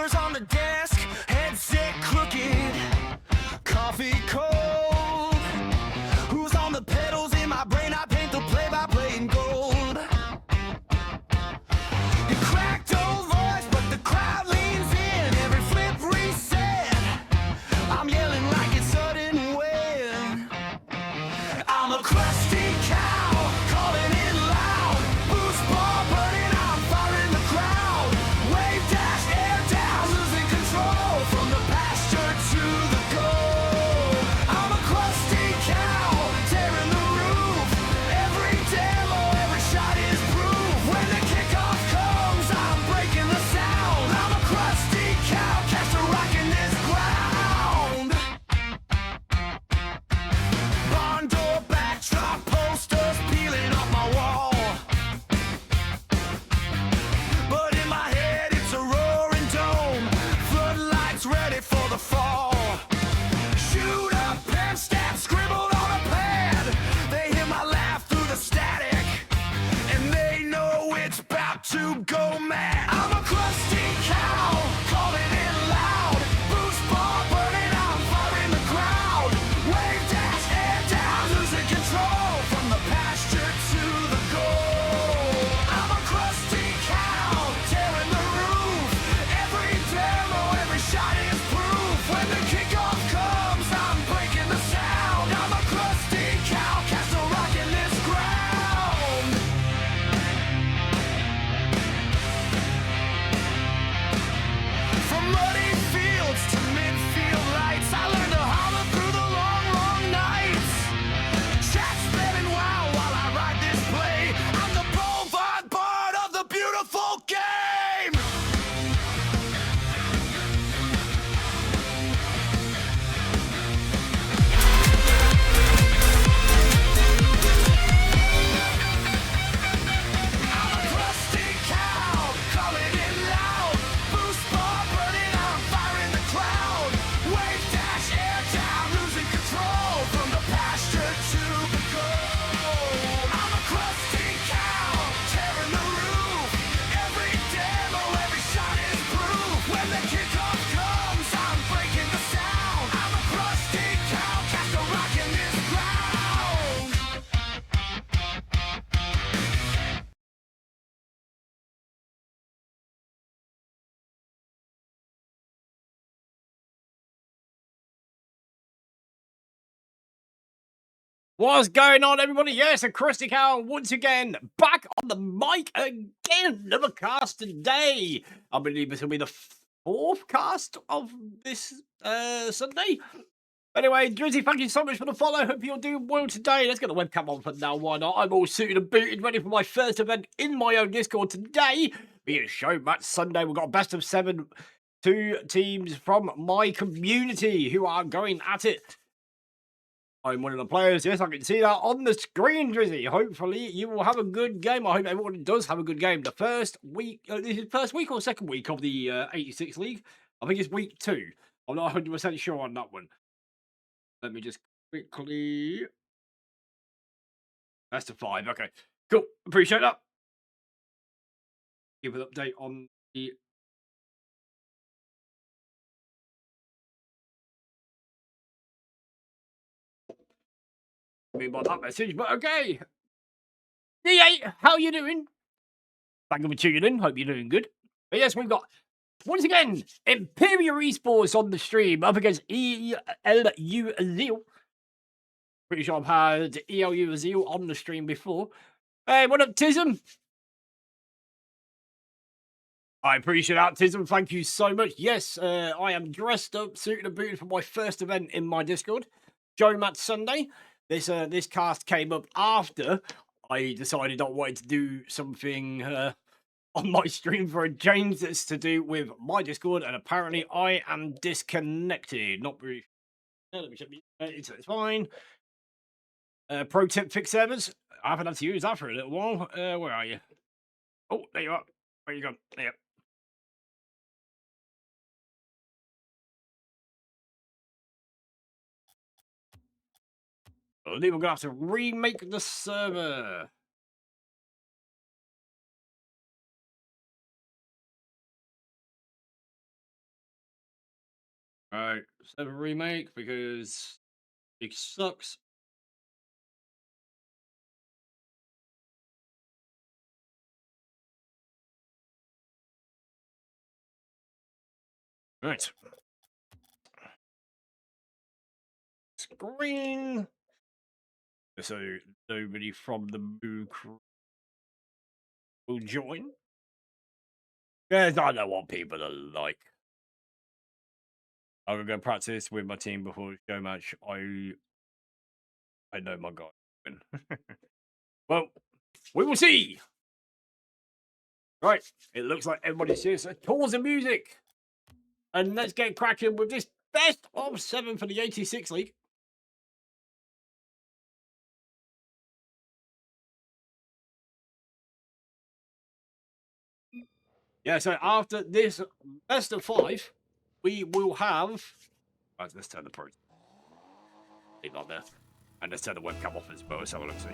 Papers on the desk, headset crooked, coffee cold. Who's on the pedals in my brain? I paint the play-by-play in gold. You cracked old voice, but the crowd leans in. Every flip reset, I'm yelling like it's sudden wind. I'm a crusty cow, calling it loud. Boost bar burning, I'm firing the crowd. Wave dash, air down, losing control. From the pasture to the goal. I'm a crusty cow, tearing the roof. Every demo, every shot is proof. When the kickoff comes, I'm breaking the sound. I'm a crusty cow, cast a rock in this ground. Barn door, backdrop, posters peeling off my wall. But in my head, it's a roaring dome. Floodlights ready for the fall. Shoot up, pen stab, scribbled on a pad. They hear my laugh through the static, and they know it's about to go mad. I'm a crusty cow, calling it loud. Boost bar burning, I'm firing the crowd. Wave dash, air down, losing control. From the pasture to the goal. I'm a crusty cow, tearing the roof. Every demo, every shot is proof. When the kickoff comes, I'm breaking the sound. I'm a crusty cow, cast a rock in this ground. From muddy fields to midfield lights, I learned to holler through the long, long nights. Chat spinning wild while I ride this play. I'm the bovine bard of the beautiful game. I'm a crusty cow, calling it loud. Boost bar burning, I'm firing the crowd. Wave dash, air down, losing control. From the pasture to the goal. I'm a crusty cow, tearing the roof. Every demo, every shot is proof. When the kickoff comes, I'm breaking the sound. I'm a crusty cow, cast a rock in this ground. What's going on, everybody? Yes, a Krusty Cow once again back on the mic again. Another cast today. I believe this will be the fourth cast of this Sunday. Anyway, Drizzy, thank you so much for the follow. Hope you're doing well today. Let's get the webcam on for now. Why not? I'm all suited and booted, ready for my first event in my own Discord today. Being a show match Sunday, we've got a best of 7, 2 teams from my community who are going at it. I'm one of the players. Yes, I can see that on the screen, Drizzy. Hopefully, you will have a good game. I hope everyone does have a good game. The first week, this is first week or second week of the 86 League? I think it's week 2. I'm not 100% sure on that one. Let me just quickly. Best of 5. Okay, cool. Appreciate that. Give an update on the. I mean by that message, but okay. D8, how you doing? Thank you for tuning in. Hope you're doing good. But yes, we've got once again Emperior eSports on the stream up against ELU Azil. Pretty sure I've had ELU Azil on the stream before. Hey, what up, Tism? I appreciate that, Tism. Thank you so much. Yes, I am dressed up, suited and booted for my first event in my Discord, Joe Match Sunday. This cast came up after I decided I wanted to do something on my stream for a change that's to do with my Discord, and apparently I am disconnected. Not very. Let me check. It's fine. Pro tip: fix servers. I haven't had to use that for a little while. Where are you? Oh, there you are. Where you gone? There. I believe we're gonna have to remake the server. Alright, 7 remake because it sucks. Right. Screen. So nobody from the Moo crew will join. Yes, I don't want people to like. I'm gonna go practice with my team before the show match. I know my guy. Win. Well, we will see. Right, it looks like everybody's here. So pause the music, and let's get cracking with this best of 7 for the 86 league. Yeah, so after this best of 5, we will have. Right, let's turn the pro. Leave that there. And let's turn the webcam off as well. Let's have a look see.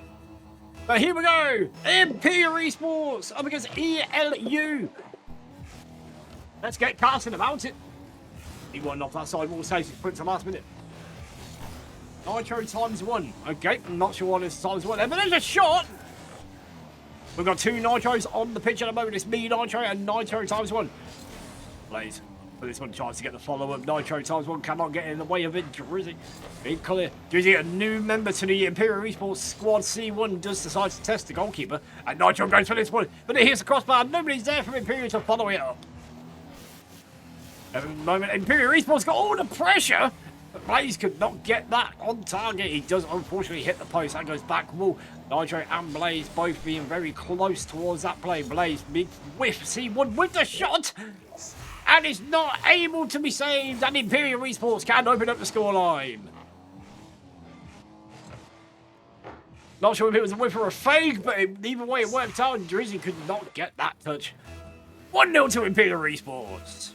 But here we go! Emperior eSports up against ELU. Let's get casting about it. He won off that side wall saves it put to last minute. Nitro ×1. Okay, I'm not sure what it's ×1 there, but there's a shot! We've got 2 Nitros on the pitch at the moment. It's me Nitro and Nitro ×1. Blaze. For this one, chance to get the follow-up. Nitro ×1 cannot get in the way of it. Drizzy. Big clear. Drizzy, a new member to the Emperior eSports squad. C1 does decide to test the goalkeeper. And Nitro goes for this one. But here's the crossbar. Nobody's there from Emperior to follow it up. At the moment, Emperior eSports got all the pressure. But Blaze could not get that on target. He does unfortunately hit the post. That goes back wall. Nitro and Blaze both being very close towards that play. Blaze, big whiff. C1 with the shot. And it's not able to be saved. And Emperior eSports can open up the scoreline. Not sure if it was a whiff or a fake, but either way it worked out. And Drizzy could not get that touch. 1-0 to Emperior eSports.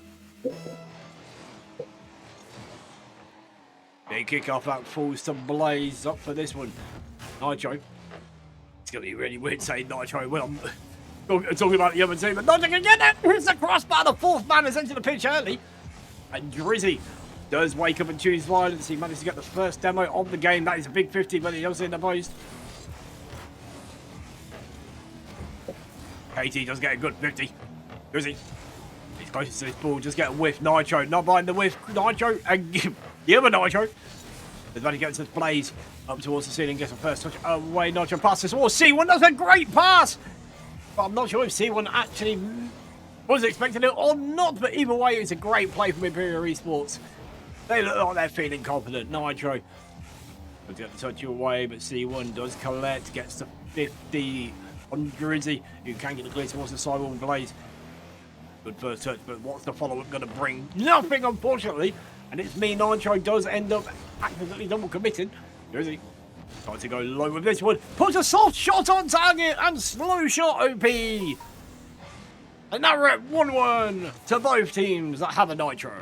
Big kick off that falls to Blaze up for this one. Nitro. It's going to be really weird saying Nitro when I'm talking about the other team, but Nitro can get it! Here's the crossbar. The 4th man has entered the pitch early. And Drizzy does wake up and choose violence. He managed to get the first demo of the game. That is a big 50, but he does in the post. KT does get a good 50. Drizzy. He's close to this ball. Just get a whiff. Nitro not behind the whiff. Nitro and the other Nitro. As he gets his Blaze up towards the ceiling, gets a first touch away. Nitro passes. Oh, C1 does a great pass. But I'm not sure if C1 actually was expecting it or not. But either way, it's a great play from Emperior eSports. They look like they're feeling confident. Nitro does get the touch away, but C1 does collect. Gets to 50 on Drizzy, who can get the clear towards the sidewall. Blaze. Good first touch, but what's the follow-up going to bring? Nothing, unfortunately. And it's me, Nitro does end up accidentally double committing. Drizzy trying to go low with this one. Puts a soft shot on target and slow shot OP. And now we're at 1-1 to both teams that have a Nitro.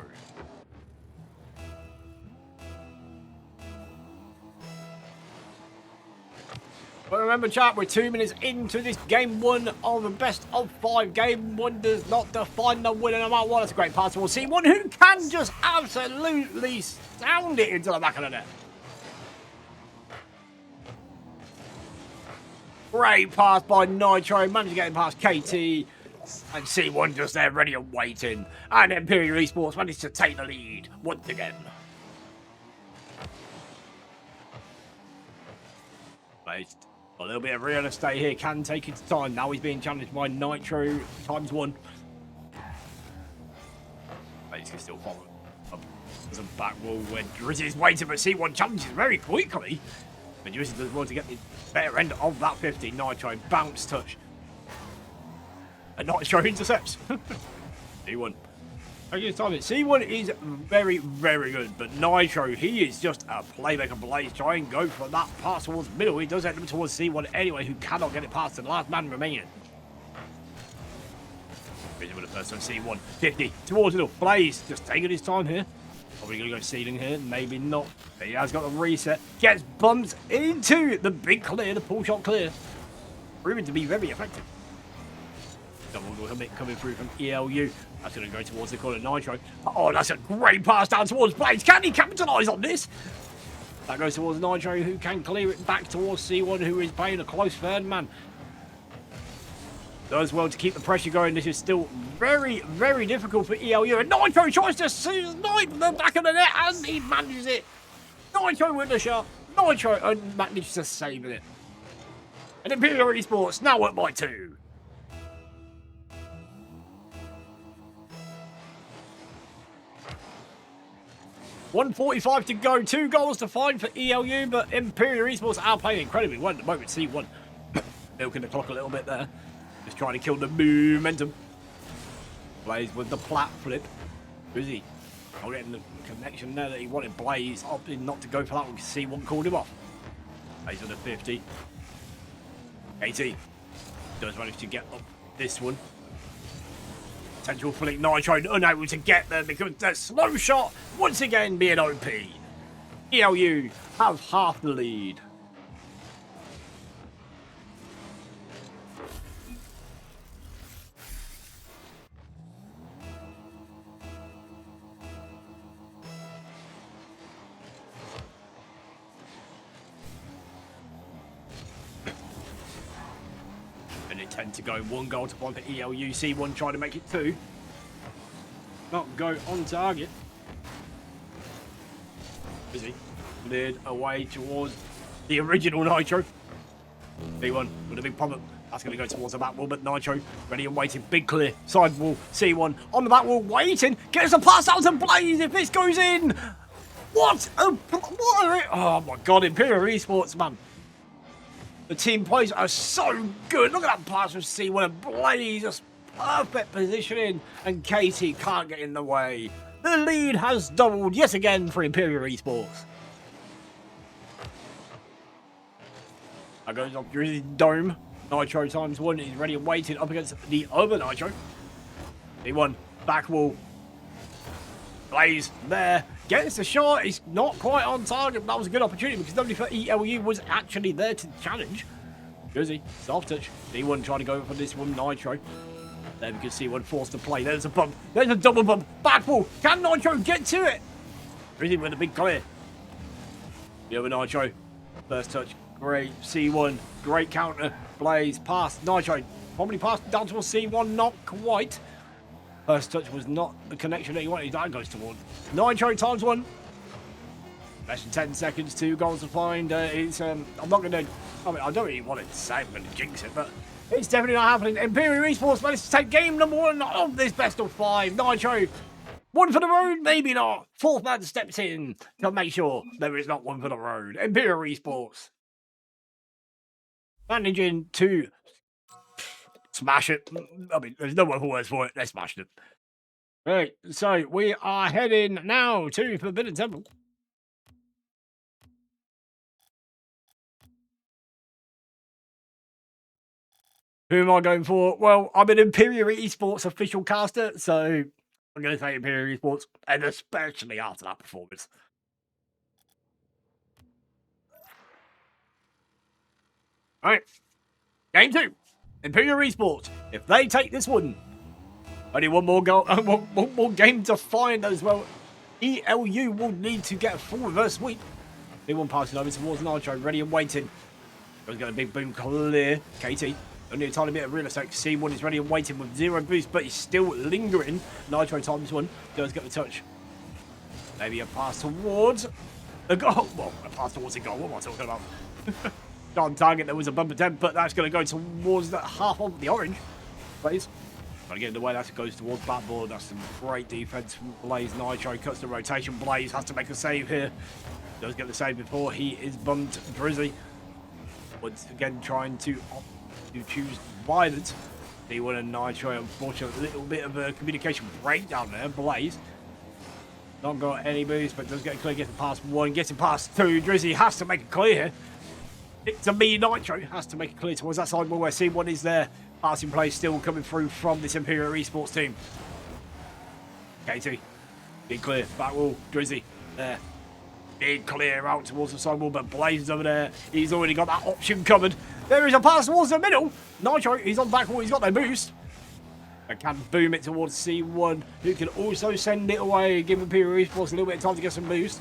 But remember, chat, we're 2 minutes into this game 1 of the best of 5. Game 1 does not define the winner no matter what. It's a great pass towards C1, who can just absolutely sound it into the back of the net. Great pass by Nitro, managed to get it past KT. And C1 just there ready and waiting. And Emperior eSports managed to take the lead once again. Nice. A little bit of real estate here can take its time. Now he's being challenged by Nitro ×1. But he can still follow up. There's a back wall where Drizzy's waiting, but C1 challenges very quickly. But Drizzy does want to get the better end of that 50. Nitro bounce touch. And Nitro intercepts. C1. C1 is very, very good, but Nitro, he is just a playmaker. Blaze try and go for that pass towards middle. He does end up towards C1 anyway, who cannot get it past the last man remaining. With the first one, C1, 50 towards middle. Blaze just taking his time here. Probably going to go ceiling here, maybe not. But he has got a reset. Gets bumped into the big clear, the pull shot clear. Proving to be very effective. Double commit coming through from ELU. That's going to go towards the corner. Nitro. Oh, that's a great pass down towards Blaze. Can he capitalise on this? That goes towards Nitro, who can clear it back towards C1, who is playing a close third man. Does well to keep the pressure going. This is still very, very difficult for ELU. And Nitro tries to snipe the back of the net, and he manages it. Nitro with the shot. Nitro manages to save it. And Emperior eSports now up by 2. .145 to go, 2 goals to find for ELU, but Emperior eSports are playing incredibly well at the moment. C1 milking the clock a little bit there. Just trying to kill the momentum. Blaze with the plat flip. Who's he? Not getting the connection there that he wanted. Blaze opting not to go for that one because C1 called him off. Blaze with the 50. 80 does manage to get up this one. Potential flick. Nitro unable to get there because the slow shot once again being OP. ELU have half the lead. And it tends to go 1 goal to 1 for ELU. C1 trying to make it 2. Not go on target. Busy. Cleared away towards the original Nitro. C1 with a big pop-up. That's going to go towards the back wall, but Nitro ready and waiting. Big clear. Side wall. C1 on the back wall waiting. Gets a pass out to Blaze if this goes in. What? Oh my god, Emperior eSports, man. The team plays are so good. Look at that pass from C1 and Blaze. Just perfect positioning. And Katie can't get in the way. The lead has doubled yet again for Emperior eSports. That goes off Drizzy's dome. Nitro times 1 is ready and waiting up against the other Nitro. C1 back wall. Blaze there. Gets the shot. He's not quite on target. That was a good opportunity because nobody for ELU was actually there to challenge. Drizzy, soft touch. C1 trying to go for this one. Nitro. There we can see C1 forced to play. There's a bump. There's a double bump. Back wall. Can Nitro get to it? Drizzy with a big clear. The other Nitro. First touch. Great. C1. Great counter. Blaze. Pass. Nitro. Probably passed down towards C1. Not quite. First touch was not the connection that he wanted. That goes towards Nitro times 1. Less than 10 seconds. 2 goals to find. I'm not going to... I mean, I don't really want to say I'm going to jinx it, but it's definitely not happening. Emperior eSports managed to take game number 1 of this best of 5. Nitro. 1 for the road? Maybe not. 4th man steps in to make sure there is not 1 for the road. Emperior eSports managing to smash it. I mean, there's no other words for it. They smashed it. Right, so we are heading now to Forbidden Temple. Who am I going for? Well, I'm an Emperior eSports official caster, so I'm going to say Emperior eSports, and especially after that performance. All right, game 2. Emperior eSports. If they take this one, only one more goal, one more game to find as well. ELU will need to get a full reverse sweep. Big one passing over towards Nitro, ready and waiting. There's got a big boom clear. KT, only a tiny bit of real estate. C1 is ready and waiting with 0 boost, but he's still lingering. Nitro times 1 does get the touch. Maybe a pass towards the goal. Well, a pass towards the goal. What am I talking about? On target, there was a bump attempt, but that's going to go towards the half of the orange. Blaze. Trying to get in the way, that goes towards backboard. That's some great defense from Blaze. Nitro cuts the rotation. Blaze has to make a save here. Does get the save before he is bumped. Drizzy once again trying to choose violence. D1 and Nitro, unfortunately, a little bit of a communication breakdown there. Blaze not got any boost, but does get a clear. Getting past 1, getting past 2. Drizzy has to make it clear. It's a me Nitro has to make it clear towards that side where C1 is there. Passing play still coming through from this Emperior eSports team. KT, big clear, back wall, Drizzy, there. Big clear out towards the side wall, but Blaze is over there. He's already got that option covered. There is a pass towards the middle. Nitro, he's on back wall, he's got no boost. I can boom it towards C1, who can also send it away, give Emperior eSports a little bit of time to get some boost.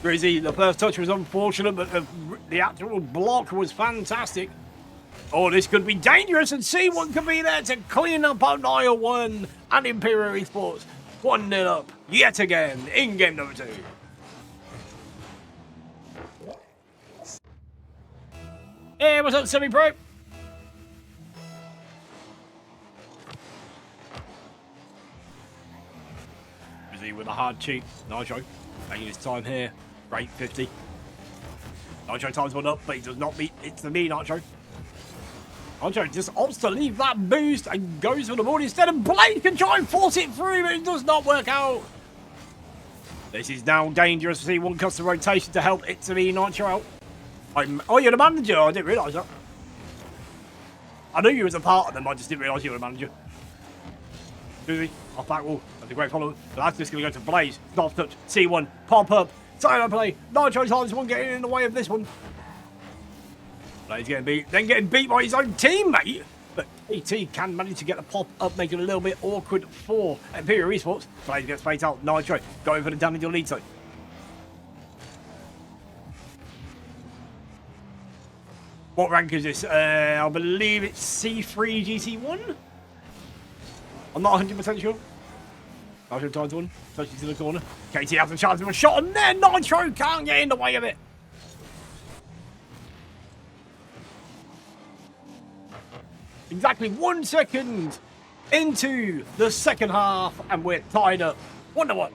Grizzy, the first touch was unfortunate, but the actual block was fantastic. Oh, this could be dangerous, and C1 could be there to clean up on IO1 and Emperior eSports. 1-0 up, yet again, in game number 2. Hey, what's up, Semi-Pro? Busy with a hard cheat. Nitro taking his time here. Great 50. Nitro times one up, but he does not beat It's the knee, Nitro. Nitro just opts to leave that boost and goes for the board instead, and Blade can try and force it through, but it does not work out. This is now dangerous. See one custom rotation to help It's the knee, Nitro out. Oh, you're the manager. I didn't realise that. I knew you was a part of them, I just didn't realise you were the manager. Susie, off back wall. That's a great follow. But that's just going to go to Blaze. Soft touch. C1. Pop up. Side play. Nitro times one getting in the way of this one. Blaze getting beat. Then getting beat by his own teammate. But KT can manage to get the pop up, making it a little bit awkward for Emperior eSports. Blaze gets faked out. Nitro going for the damage on lead side. What rank is this? I believe it's C3 GC1? I'm not 100% sure. Nitro times one. Touches to the corner. KT has a chance of a shot, and then Nitro can't get in the way of it. Exactly 1 second into the second half, and we're tied up 1-1.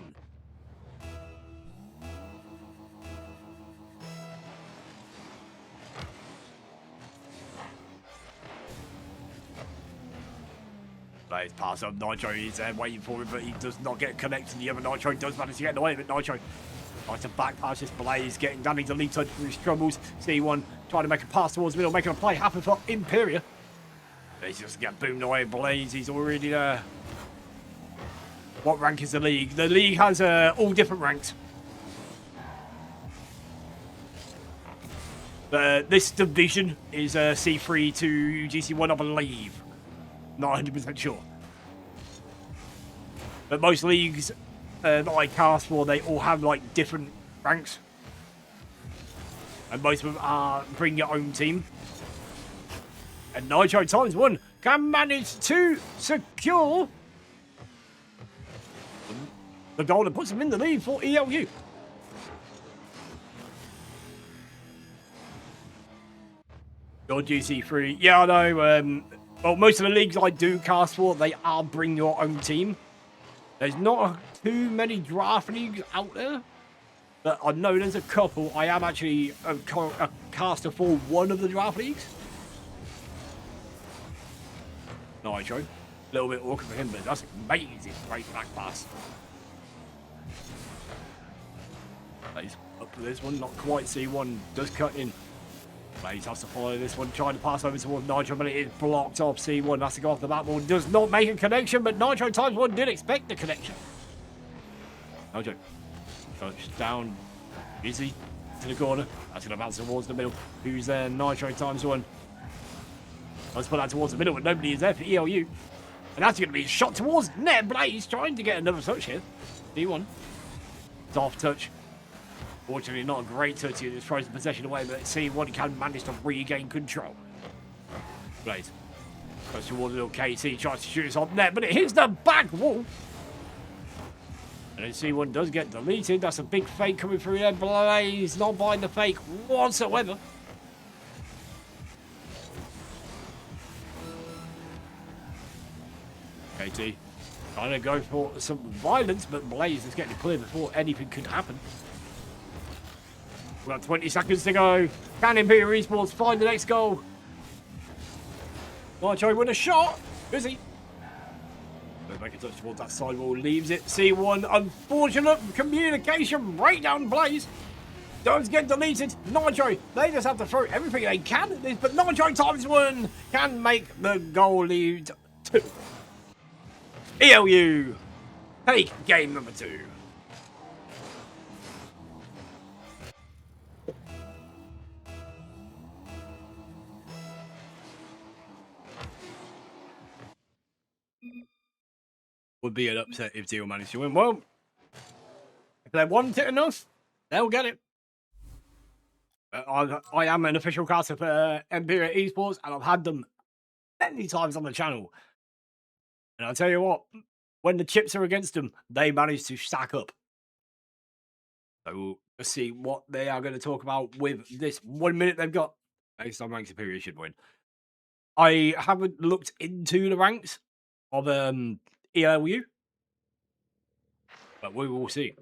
Blaze pass up. Nitro is there waiting for him, but he does not get connected. The other Nitro does manage to get in the way of it. Nitro tries to back pass this Blaze, getting damage to lead touch through his troubles. C1 trying to make a pass towards the middle, making a play happen for Emperior. He's just get boomed away. Blaze, he's already there. What rank is the league? The league has all different ranks. This division is C3 to GC1, I believe. Not 100% sure. But most leagues that I cast for, they all have like different ranks. And most of them are bring your own team. And Nitro times one can manage to secure the goal that puts him in the lead for ELU. Your GC3. Yeah, I know. Well, most of the leagues I do cast for, they are bring your own team. There's not too many draft leagues out there, but I know there's a couple. I am actually a caster for one of the draft leagues. Nitro. A little bit awkward for him, but that's amazing. Great back pass. Blaze up for this one. Not quite C1. Does cut in. Blaze has to follow this one. Trying to pass over towards Nitro, but it is blocked off. C1 has to go off the backboard. Does not make a connection, but Nitro times one did expect the connection. Nitro. Touch down. Busy to the corner. That's going to bounce towards the middle. Who's there? Nitro times one. Let's put that towards the middle, but nobody is there for ELU. And that's going to be a shot towards net. Blaze trying to get another touch here. D1. Soft touch. Fortunately, not a great touch here. Just throws the possession away, but C1 can manage to regain control. Blaze goes towards little KT, tries to shoot us off net, but it hits the back wall. And then C1 does get deleted. That's a big fake coming through there. Blaze not buying the fake whatsoever. KT trying to go for some violence, but Blaze is getting clear before anything could happen. We've got 20 seconds to go. Can Emperior eSports find the next goal? Nitro with a shot. Busy. Make a touch towards that sidewall. Leaves it. C1. Unfortunate communication breakdown. Blaze does get deleted. Nitro. They just have to throw everything they can at this, but Nitro times one can make the goal lead 2. ELU take game number 2. Would be an upset if Deal managed to win. Well, if they want it enough, they'll get it. I am an official caster for Emperior eSports, and I've had them many times on the channel. And I'll tell you what, when the chips are against them, they manage to stack up. So let's see what they are going to talk about with this 1 minute they've got. Based on rank Superior should win. I haven't looked into the ranks of ELU, but we will see.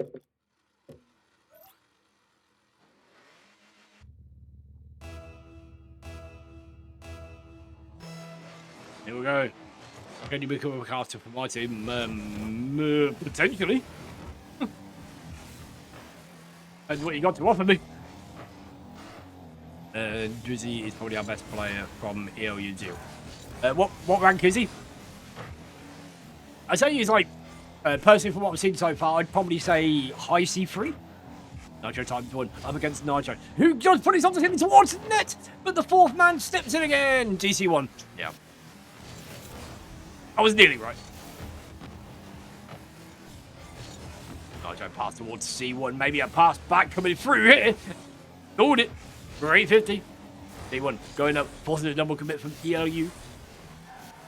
Here we go. Can you become a caster for my team? Potentially. That's what you got to offer me. Drizzy is probably our best player from ELU deal. What rank is he? I'd say he's like, personally from what I've seen so far, I'd probably say high C3. Nitro times 1 up against Nitro, who just put his onto him towards the net, but the fourth man steps in again. DC1. Yeah. I was nearly right. Nitro pass towards C1, maybe a pass back coming through here. Called it. For 850. C1 going up, forcing a double commit from ELU.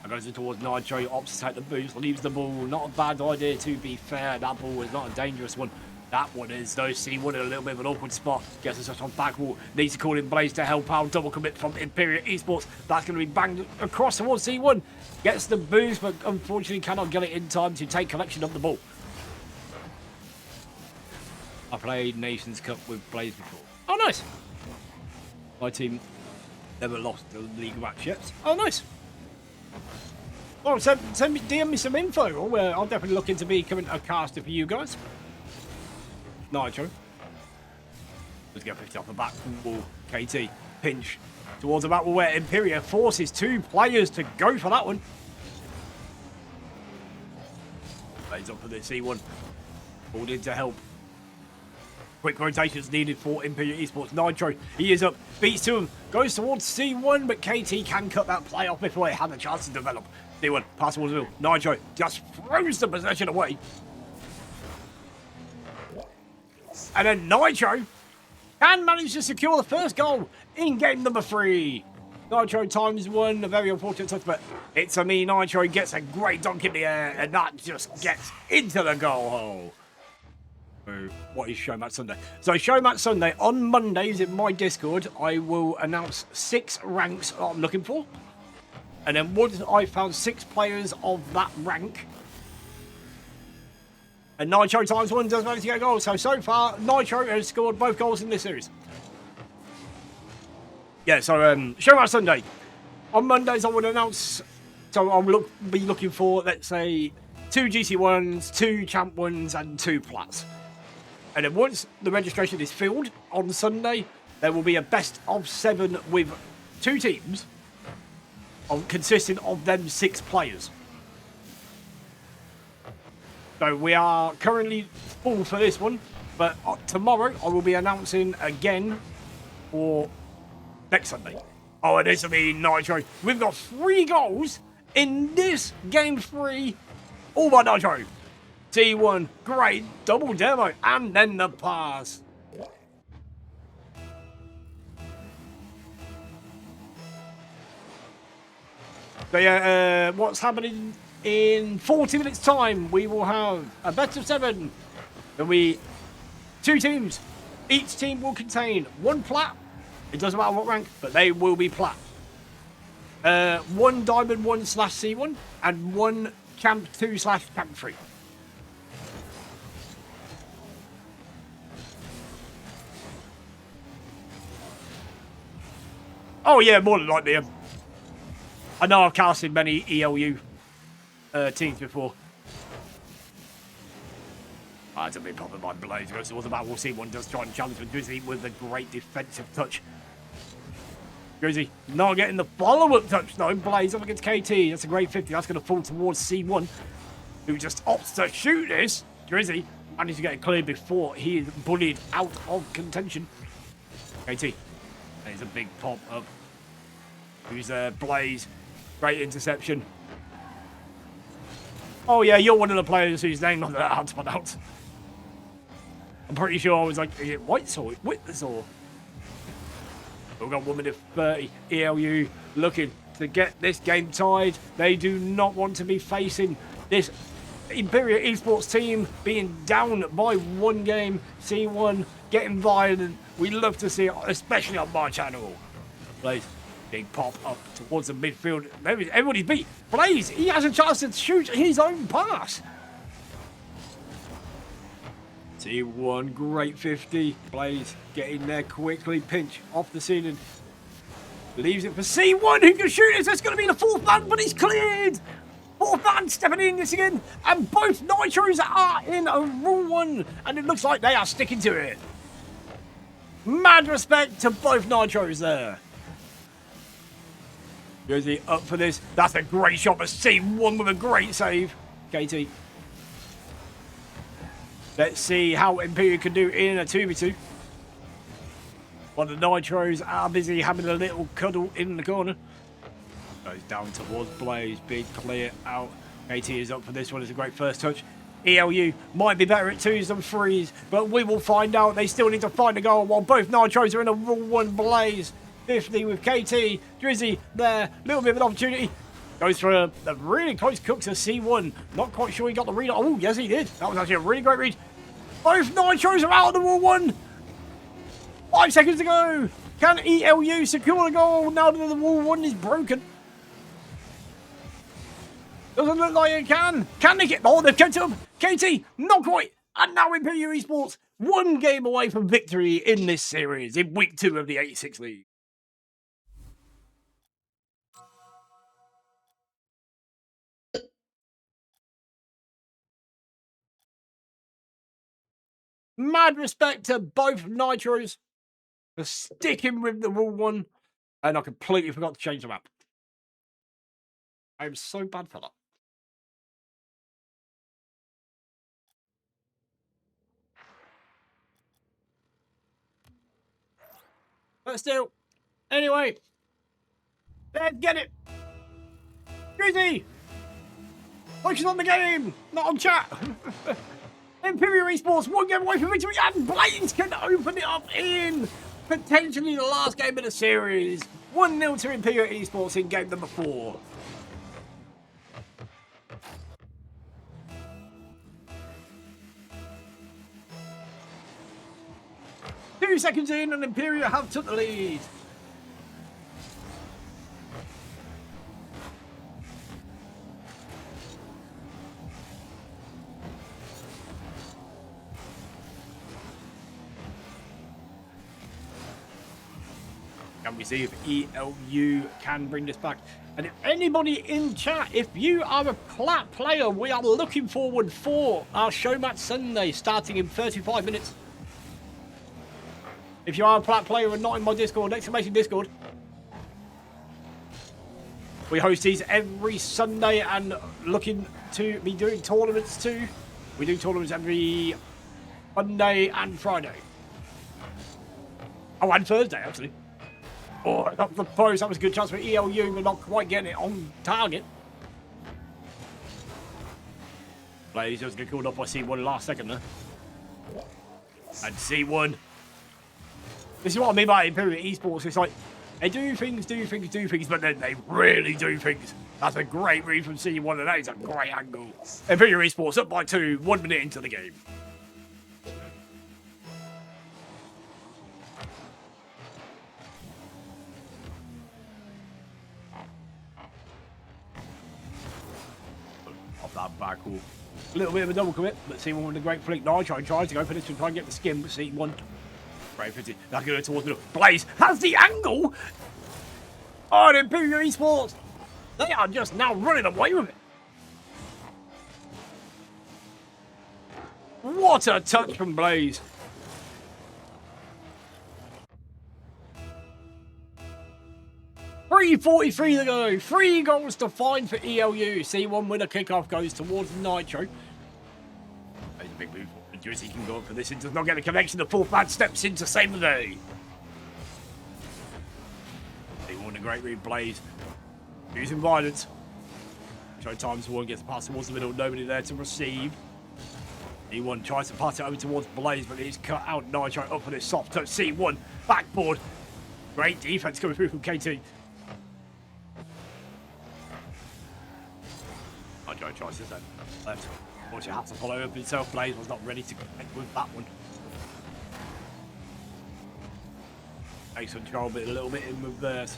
And goes in towards Nitro, opts to take the boost, leaves the ball. Not a bad idea, to be fair. That ball was not a dangerous one. That one is, though. C1 in a little bit of an awkward spot. Gets a shot on back wall. Needs to call in Blaze to help out. Double commit from Emperior eSports. That's going to be banged across towards C1. Gets the boost, but unfortunately cannot get it in time to take collection of the ball. I played Nations Cup with Blaze before. Oh, nice. My team never lost the league match yet. Oh, nice. Well, send me, DM me some info. I'll definitely look into becoming a caster for you guys. Nitro. Let's get 50 off the back wall. KT. Pinch. Towards the back wall where Emperior forces 2 players to go for that one. Plays up for the C1. Called in to help. Quick rotations needed for Emperior eSports. Nitro, he is up, beats to him, goes towards C1, but KT can cut that play off before it had a chance to develop. C1, pass towards Will. Nitro just throws the possession away. And then Nitro can manage to secure the first goal in game number 3. Nitro times 1, a very unfortunate touch, but it's a me. Nitro gets a great dunk in the air, and that just gets into the goal hole. What is Showmatch Sunday? So Showmatch Sunday on Mondays in my Discord, I will announce 6 ranks that I'm looking for, and then once I found 6 players of that rank, and Nitro times 1 does manage to get a goal. So far Nitro has scored both goals in this series. Yeah, so Showmatch Sunday on Mondays I will announce. So I'll be looking for, let's say, 2 GC1s, 2 Champ 1s, and 2 Plats. And then once the registration is filled on Sunday, there will be a best of 7 with 2 teams consisting of them 6 players. So we are currently full for this one, but tomorrow I will be announcing again for next Sunday. Oh, and this will be Nitro. We've got 3 goals in this game 3, all by Nitro. T1, great double demo, and then the pass. So yeah, what's happening in 40 minutes time? We will have a best of 7. There'll be 2 teams. Each team will contain 1 plat. It doesn't matter what rank, but they will be plat. 1 diamond 1/C1 and 1 champ 2/champ 3. Oh yeah, more than likely. I know I've casted many ELU teams before. I had to be popping my Blaze. Goes towards the back. We'll see. One does try and challenge with Drizzy with a great defensive touch. Drizzy not getting the follow-up touch though. Blaze up against KT. That's a great 50. That's going to fall towards C1, who just opts to shoot this. Drizzy managed to get it cleared before he is bullied out of contention. KT. There's a big pop up. Who's Blaze? Great interception. Oh yeah, you're one of the players whose name not that hard to pronounce. I'm pretty sure I was like, is it White or Witness or? We've got 1 minute 30. ELU looking to get this game tied. They do not want to be facing this Emperior eSports team being down by 1 game. C1 getting violent. We love to see it, especially on my channel. Blaze, big pop up towards the midfield. Everybody's beat. Blaze, he has a chance to shoot his own pass. C1, great 50. Blaze getting there quickly. Pinch off the ceiling. Leaves it for C1 who can shoot it. That's going to be the 4th man, but he's cleared. 4th man stepping in this again. And both Nitros are in a Rule 1. And it looks like they are sticking to it. Mad respect to both Nitros there. Jersey up for this. That's a great shot for C1 with a great save. KT. Let's see how Emperior can do in a 2v2. While the Nitros are busy having a little cuddle in the corner. Goes down towards Blaze. Big clear out. KT is up for this one. It's a great first touch. ELU might be better at 2s than 3s, but we will find out. They still need to find a goal while both Nitros are in a Rule 1 Blaze. 50 with KT. Drizzy there. Little bit of an opportunity. Goes for a really close cook to C1. Not quite sure he got the read. Oh, yes, he did. That was actually a really great read. Both Nitros are out of the Rule 1. 5 seconds to go. Can ELU secure the goal now that the Rule 1 is broken? Doesn't look like it can. Can they get... Oh, they've kept it up. KT, not quite. And now Emperior eSports, 1 game away from victory in this series in week 2 of the 86 League. Mad respect to both Nitros for sticking with the Rule 1. And I completely forgot to change the map. I'm so bad for that. But still, anyway, let's get it. Drizzy, focus on the game, not on chat. Emperior eSports, 1 game away from victory, and Blaze can open it up in potentially the last game of the series. 1-0 to Emperior eSports in game number 4. Two seconds in, and Emperior have took the lead. Can we see if ELU can bring this back? And if anybody in chat, if you are a plat player, we are looking forward for our show match Sunday starting in 35 minutes. If you are a plat player and not in my Discord, exclamation Discord. We host these every Sunday and looking to be doing tournaments too. We do tournaments every Monday and Friday. Oh, and Thursday actually. Oh, I got the post. That was a good chance for ELU, but not quite getting it on target. Blaze just get called up by C1 last second there. And C1. This is what I mean by Emperior eSports. It's like, they do things, but then they really do things. That's a great read from C1, and that is a great angle. Emperior eSports up by 2, 1 minute into the game. Off that back wall. A little bit of a double commit, but C1 with a great flick. Nitro tries to go for this to try and get the skin, but C1. Great 50. That's going towards the middle. Blaze has the angle. Oh, and Emperior eSports. They are just now running away with it. What a touch from Blaze. .343 to go. 3 goals to find for ELU. C1 with a kickoff goes towards Nitro. That's a big move. Drizzy can go up for this. It does not get a connection. The 4th man steps in to save the day. They won a great read. Blaze using violence. Nitro times one, gets the pass towards the middle, nobody there to receive. C1 tries to pass it over towards Blaze, but he's cut out. Nitro up for this soft touch. C1 backboard. Great defense coming through from KT. Nitro tries to then left. Unfortunately, had to follow up himself. Blaze was not ready to connect with that one. Takes control, but a little bit in with theirs.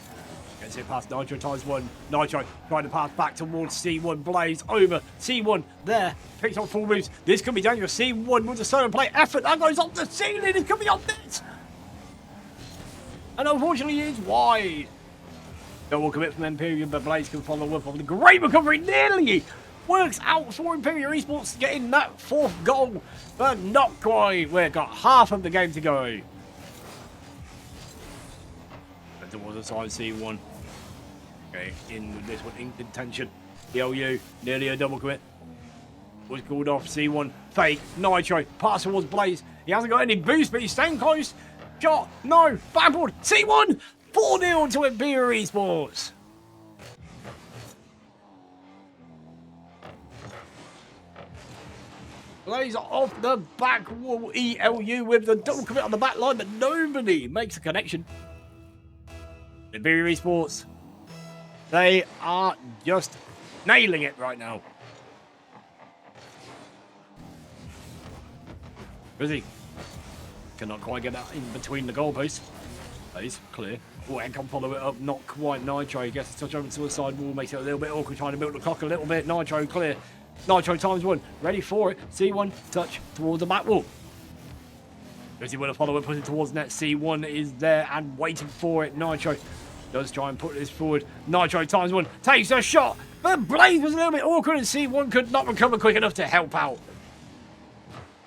Gets it past Nitro times one. Nitro trying to pass back towards C1. Blaze over. C1 there. Picks on full moves. This could be dangerous. C1 with a solo play effort. That goes off the ceiling. It could be on this. And unfortunately, it's wide. Double commit from Emperior, but Blaze can follow up on the great recovery. Nearly works out for Emperior eSports getting that fourth goal, but not quite. We've got half of the game to go. Towards the side, C1. Okay, in with this one, in contention. ELU, nearly a double commit. Was called off. C1, fake, Nitro, pass towards Blaze. He hasn't got any boost, but he's staying close. Shot, no, backboard, C1, 4-0 to Emperior eSports. Blaze off the back wall, ELU with the double commit on the back line, but nobody makes a connection. Emperior eSports, they are just nailing it right now. Busy. Cannot quite get that in between the goalposts. Plays clear. Oh, and can follow it up. Not quite. Nitro gets a touch over to the side wall. Makes it a little bit awkward trying to build the clock a little bit. Nitro clear. Nitro times one. Ready for it. C1 touch towards the back wall. Busy with a follow up, puts it towards net. C1 is there and waiting for it. Nitro does try and put this forward. Nitro times one. Takes a shot. But Blaze was a little bit awkward and C1 could not recover quick enough to help out.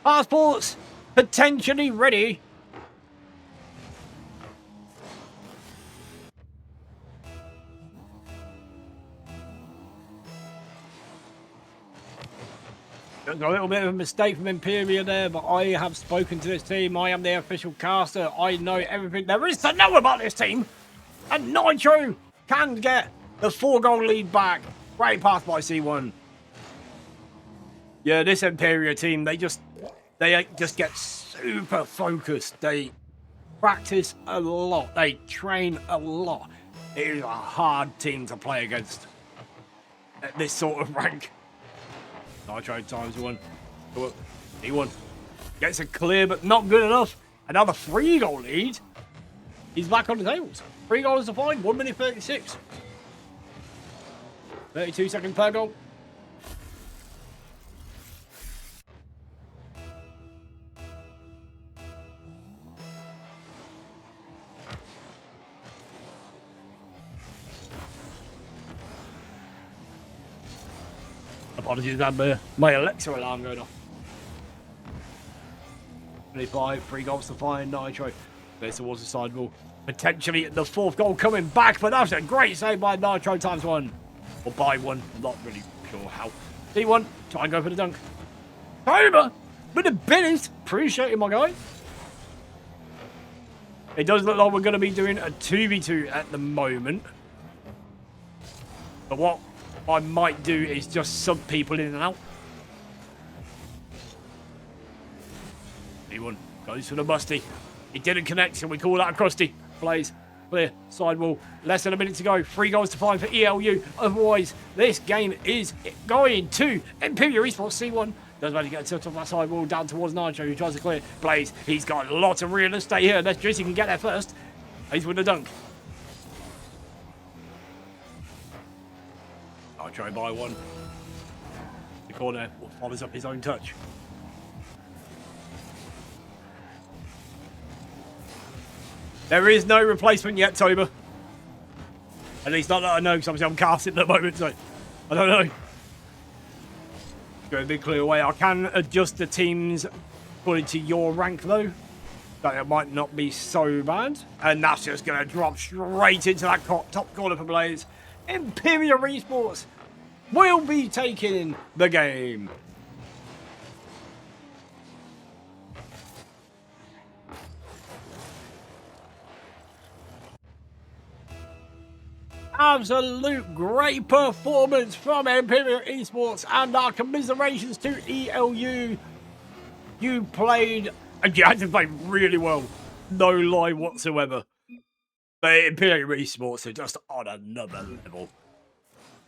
Passports potentially ready. A little bit of a mistake from Emperior there, but I have spoken to this team. I am the official caster. I know everything there is to know about this team. And Nitro can get the 4-goal lead back. Great pass by C1. Yeah, this Emperior team, they just get super focused. They practice a lot. They train a lot. It is a hard team to play against at this sort of rank. Nitro times one. E1 gets it clear, but not good enough. Another 3-goal lead. He's back on the tables. 3 goals to find. 1 minute 36. 32 seconds per goal. Apologies, I had my Alexa alarm going off. 25, 3 goals to find. Nitro goes towards the side wall. Potentially the 4th goal coming back, but that's a great save by Nitro times one. Or by one, I'm not really sure how. C1, try and go for the dunk. Over with the business. Appreciate it, my guy. It does look like we're going to be doing a 2v2 at the moment. But what I might do is just sub people in and out. C1 goes for the musty. He didn't connect, so we call that a crusty. Blaze, clear, side wall. Less than a minute to go. 3 goals to find for ELU. Otherwise, this game is going to Emperior eSports. C1 does manage to get a tilt off that side wall down towards Nitro, who tries to clear. Blaze, he's got lots of real estate here. Let's just see if he can get there first. He's with the dunk. Nitro by one. The corner follows up his own touch. There is no replacement yet, Toba. At least not that I know, because obviously I'm casting at the moment, so I don't know. Go a big clear away. I can adjust the teams according to your rank, though. So it might not be so bad. And that's just going to drop straight into that top corner for Blaze. Emperior eSports will be taking the game. absolute great performance from Emperior eSports, and our commiserations to ELU. You played, and you had to play really well. No lie whatsoever. But Emperior eSports are just on another level.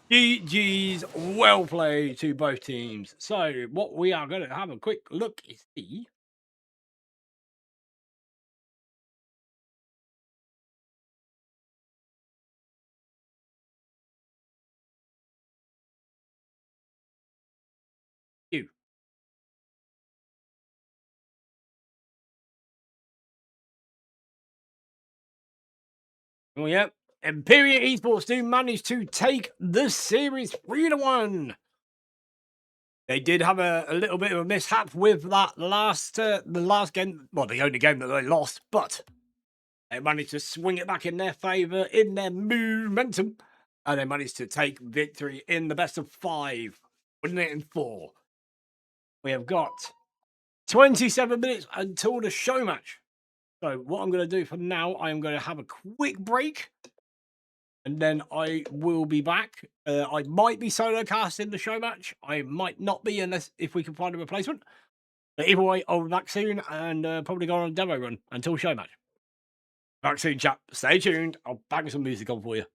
GG's, well played to both teams. So, what we are going to have a quick look is see. You. Oh, yeah. Emperior eSports do manage to take the series 3-1. They did have a little bit of a mishap with that the last game, well, the only game that they lost, but they managed to swing it back in their favour, in their momentum, and they managed to take victory in the best of 5, winning it in 4. We have got 27 minutes until the show match. So what I'm going to do for now, I am going to have a quick break, and then I will be back. I might be solo casting the show match. I might not be, unless if we can find a replacement. But either way, I'll be back soon and probably go on a demo run until show match. Back soon, chap. Stay tuned. I'll bang some music on for you.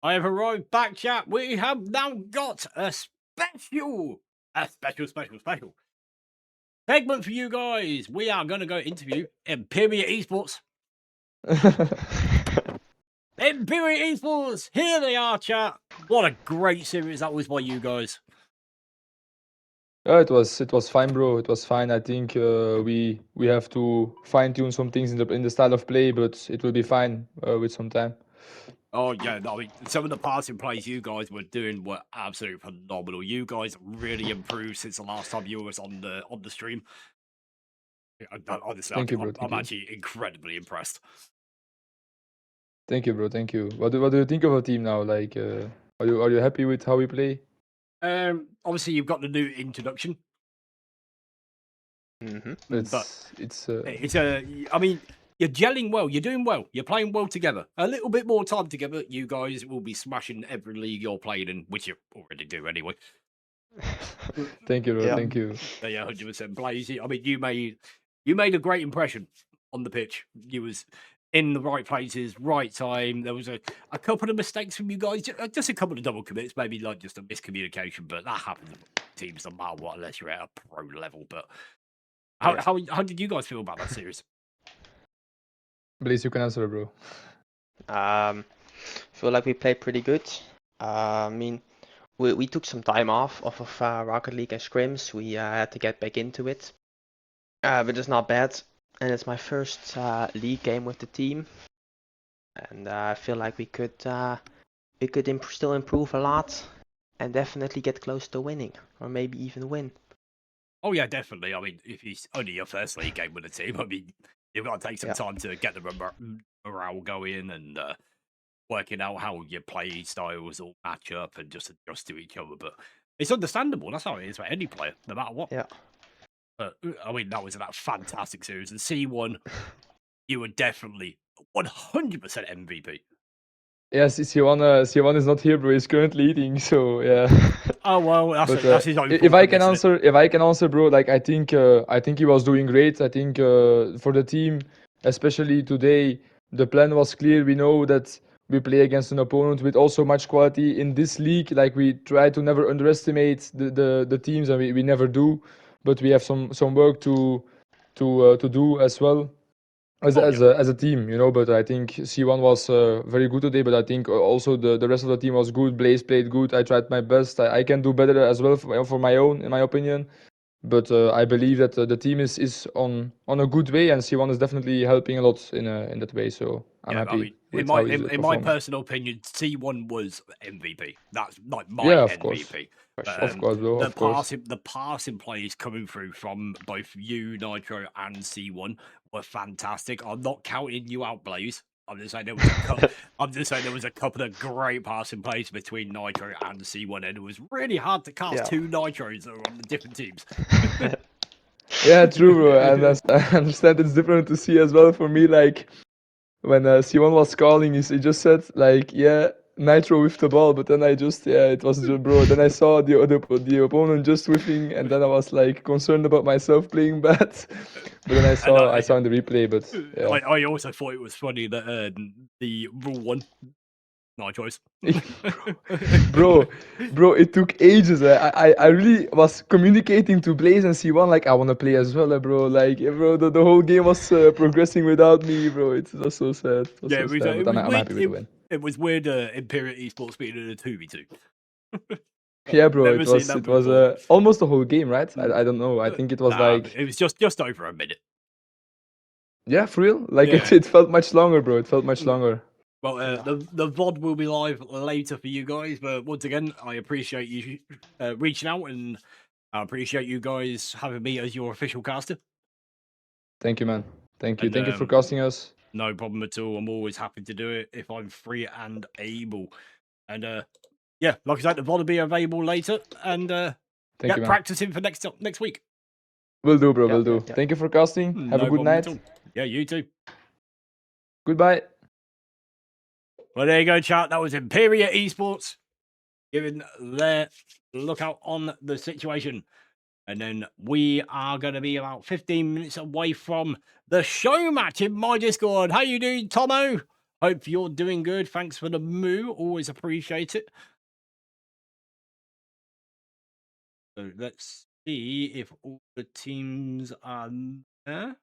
I have arrived back, chat. We have now got a special segment for you guys. We are going to go interview Emperior eSports. Emperior eSports, here they are, chat. What a great series that was by you guys. Yeah, it was fine, bro. It was fine. I think we have to fine tune some things in the style of play, but it will be fine with some time. Oh yeah, I mean, some of the passing plays you guys were doing were absolutely phenomenal. You guys really improved since the last time you was on the stream. Honestly, Thank you, bro. I'm Thank you. actually incredibly impressed. Thank you, bro. Thank you. What do you think of our team now? Like, are you happy with how we play? Obviously you've got the new introduction, but it's I mean, you're gelling well. You're doing well. You're playing well together. A little bit more time together, you guys will be smashing every league you're playing in, which you already do anyway. Thank you, bro. Yeah. Thank you. Yeah, 100%. Blaze, I mean, you made a great impression on the pitch. You was in the right places, right time. There was a couple of mistakes from you guys, just a couple of double commits, maybe like just a miscommunication, but that happens in teams no matter what, unless you're at a pro level. But how did you guys feel about that series? Blaze, you can answer, bro. Feel like we played pretty good. I mean, we took some time off of Rocket League and scrims. We had to get back into it, but it's not bad. And it's my first league game with the team, and I feel like we could still improve a lot, and definitely get close to winning, or maybe even win. Oh yeah, definitely. I mean, if it's only your first league game with a team, I mean, you've got to take some time to get the morale going and working out how your play styles all match up and just adjust to each other. But it's understandable. That's how it is for any player, no matter what. Yeah. But I mean, that was that fantastic series. And C1, you were definitely 100% MVP. Yes, C1 is not here, bro. He's currently eating, so yeah. Oh well, that's his own. If I can answer, bro, like I think he was doing great. I think for the team, especially today, the plan was clear. We know that we play against an opponent with also much quality in this league. Like we try to never underestimate the teams, and we never do. But we have some work to do as well. As a team, you know, but I think C1 was very good today. But I think also the rest of the team was good. Blaze played good. I tried my best. I can do better as well for my own, in my opinion. But I believe that the team is on a good way, and C1 is definitely helping a lot in that way. So I'm happy. I mean, in my personal opinion, C1 was MVP. That's like my MVP. Of course, bro. Of course. The passing plays coming through from both you, Nitro, and C1 were fantastic. I'm not counting you out, Blaze. I'm just saying there was a couple of great passing plays between Nitro and C1, and it was really hard to cast two Nitros that were on the different teams. Yeah, true, bro. And I understand it's different to see as well. For me, like when C1 was calling, he just said like, yeah, Nitro with the ball, but then it was bro. Then I saw the opponent just whiffing, and then I was like concerned about myself playing bad. But then I saw in the replay. But yeah. I also thought it was funny that the rule 1 Nitros. bro, it took ages. I really was communicating to Blaze and C1 like I want to play as well, bro. Like, bro, the whole game was progressing without me, bro. It was so sad. But I'm happy with the win. It was weird. Emperior eSports being in a 2v2. Yeah, bro. It was almost the whole game, right? I don't know. I think it was it was just over a minute. Yeah, for real. Like it felt much longer, bro. It felt much longer. Well, the VOD will be live later for you guys, but once again, I appreciate you reaching out, and I appreciate you guys having me as your official caster. Thank you, man. Thank you. Thank you for casting us. No problem at all. I'm always happy to do it if I'm free and able. And yeah, like I said, the VOD will be available later, and get practicing for next week. Will do, bro. Will do. Thank you for casting. Have a good night. Yeah, you too. Goodbye. Well, there you go, chat. That was Emperior eSports giving their lookout on the situation. And then we are going to be about 15 minutes away from the show match in my Discord. How you doing, Tomo? Hope you're doing good. Thanks for the moo. Always appreciate it. So let's see if all the teams are there.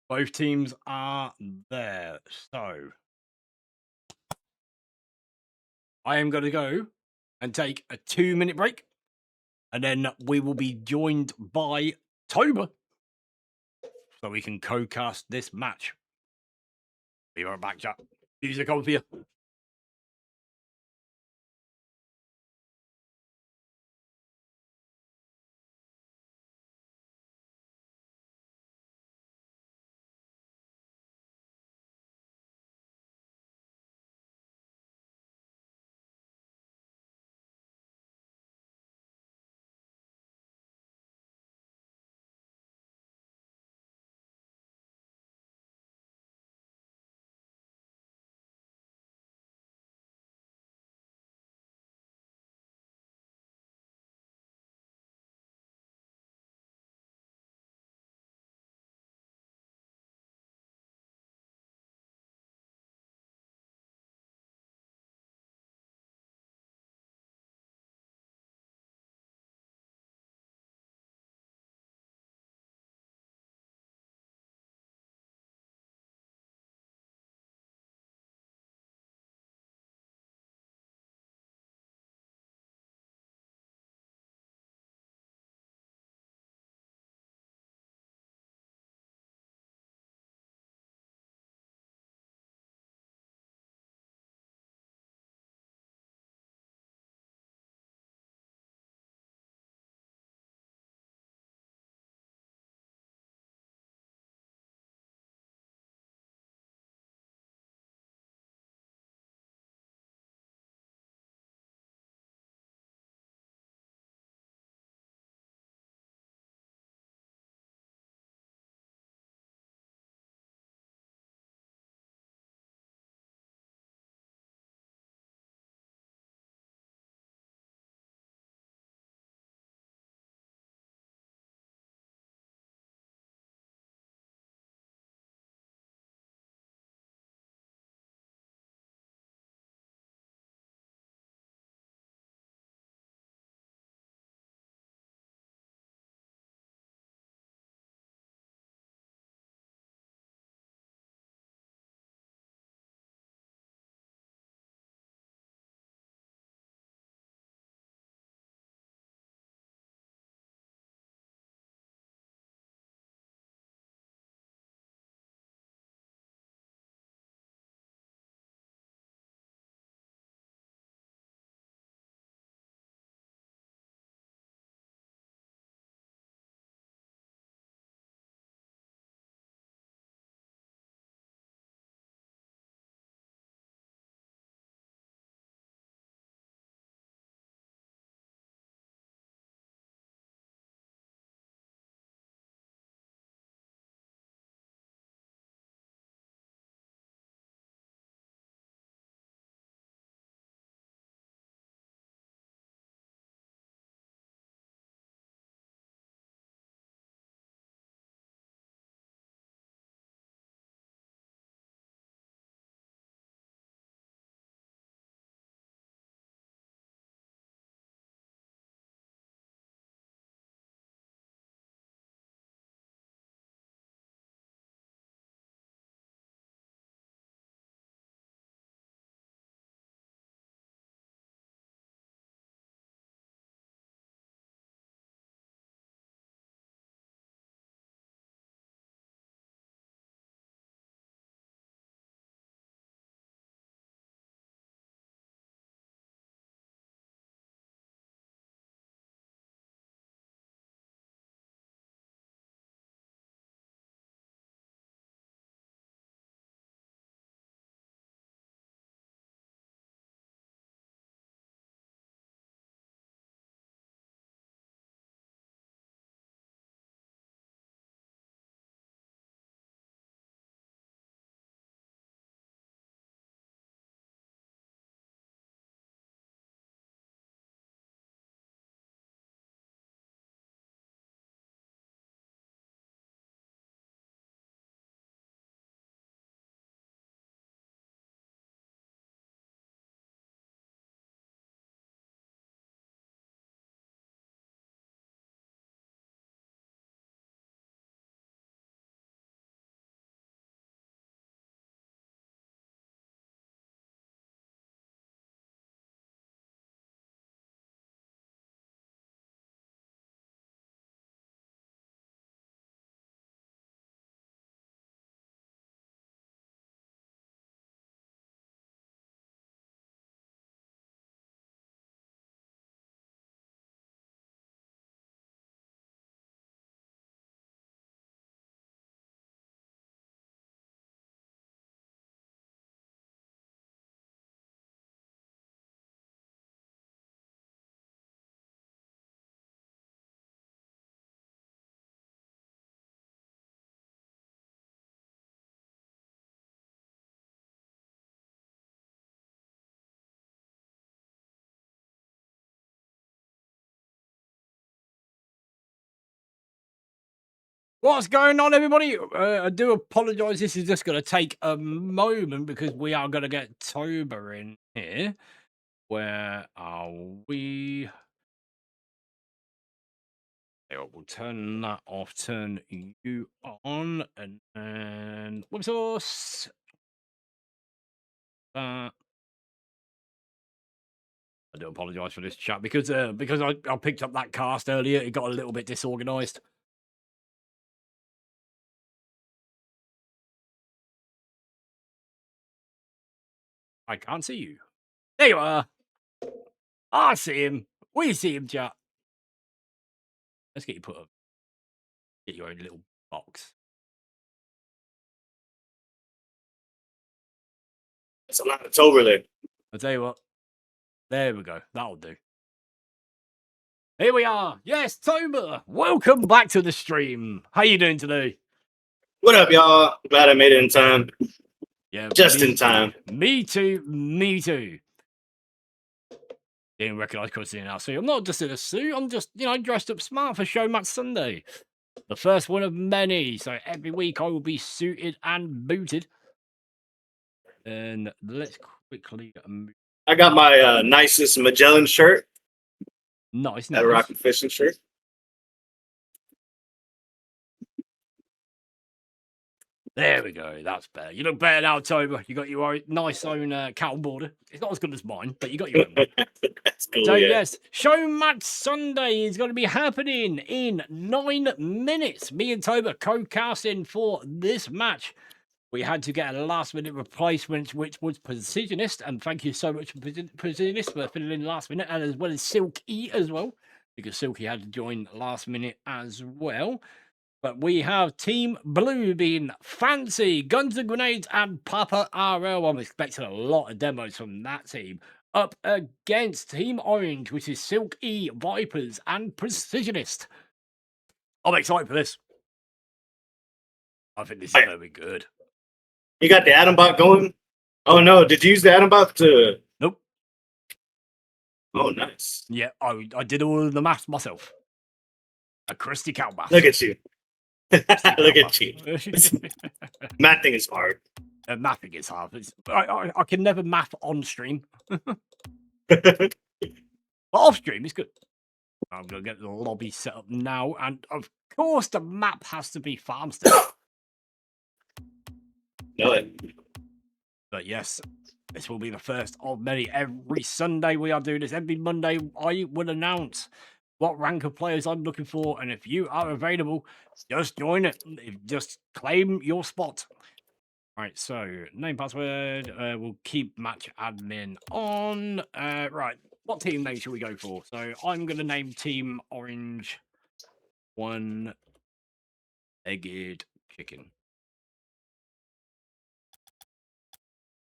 Both teams are there. So I am going to go and take a 2-minute break. And then we will be joined by Toba. So we can co-cast this match. Be right back, chat. Music on for you. What's going on, everybody? I do apologise. This is just going to take a moment because we are going to get Toba in here. Where are we? There, we'll turn that off, turn you on, and then whoops, I do apologise for this chat because I picked up that cast earlier. It got a little bit disorganised. I can't see you. There you are. I see him. We see him, chat. Let's get you put up. Get your own little box. It's a lot of Tober there. I'll tell you what. There we go. That'll do. Here we are. Yes, Toba. Welcome back to the stream. How you doing today? What up, y'all? Glad I made it in time. Yeah, Just in time. Me too. Me too. Didn't recognise Christy in our suit. I'm not just in a suit. I'm just, dressed up smart for Show Match Sunday. The first one of many. So every week I will be suited and booted. And let's quickly move. I got my nicest Magellan shirt. Nice. That Rocket Fishing shirt. There we go. That's better. You look better now, Toba. You got your own nice own cattle border. It's not as good as mine, but you got your own one. That's cool. So yeah. yes, Show Match Sunday is going to be happening in 9 minutes. Me and Toba co-casting for this match. We had to get a last-minute replacement, which was Precisionist, and thank you so much, Precisionist, for filling in last minute, and as well as Silky as well, because Silky had to join last minute as well. But we have Team Blue being Fancy, Guns and Grenades, and Papa RL. I'm expecting a lot of demos from that team. Up against Team Orange, which is Silk E, Vipers, and Precisionist. I'm excited for this. I think this is going to be good. You got the Atom Bot going? Oh, no. Did you use the Atom Bot to... Nope. Oh, nice. Yeah, I did all of the maths myself. A Christy Cow math. Look at you. Look at you. Mathing is hard. Mathing is hard. I can never math on stream. But off stream is good. I'm going to get the lobby set up now. And of course, the map has to be Farmstead. Know it. But yes, this will be the first of many. Every Sunday we are doing this. Every Monday I will announce what rank of players I'm looking for. And if you are available, just join it. Just claim your spot. Right, so name, password. We'll keep match admin on. Right, what team name should we go for? So I'm going to name Team Orange One-Legged Chicken.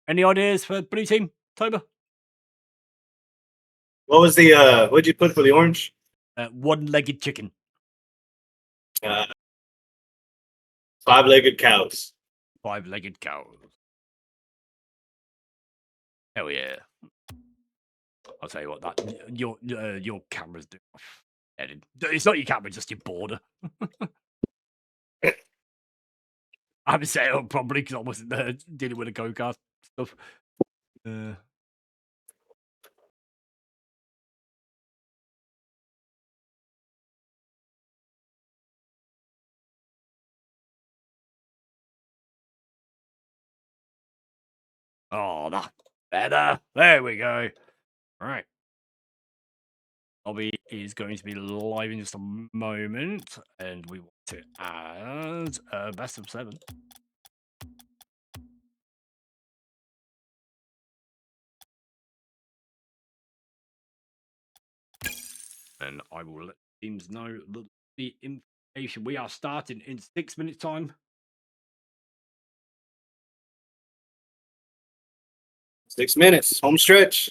Any ideas for blue team, Toba? What was the... what'd you put for the orange? One-legged chicken. 5-legged cows. 5-legged cows. Hell yeah! I'll tell you what, that your camera's doing. It's not your camera, just your border. I haven't set it up properly because I wasn't dealing with the go-kart stuff. Oh, that's better. There we go. Right. Lobby is going to be live in just a moment, and we want to add best of 7. And I will let teams know the information. We are starting in 6 minutes' time. 6 minutes. Home stretch.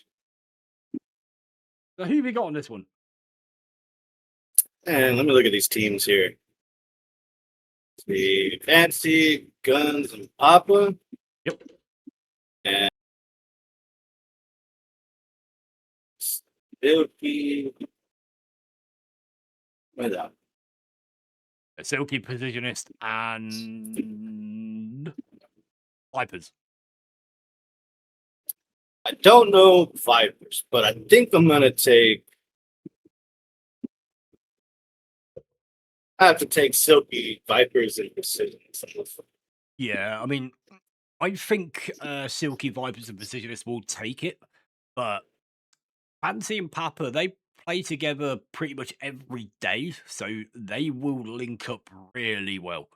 So who have we got on this one? And let me look at these teams here. The Fancy, Guns, and Papa. Yep. And Silky. Where's that? a Silky Positionist, and Vipers. I don't know Vipers, but I think I'm gonna take. I have to take Silky, Vipers, and Precision. Yeah, I mean, I think Silky Vipers and Precisionist will take it, but Fancy and Papa, they play together pretty much every day, so they will link up really well.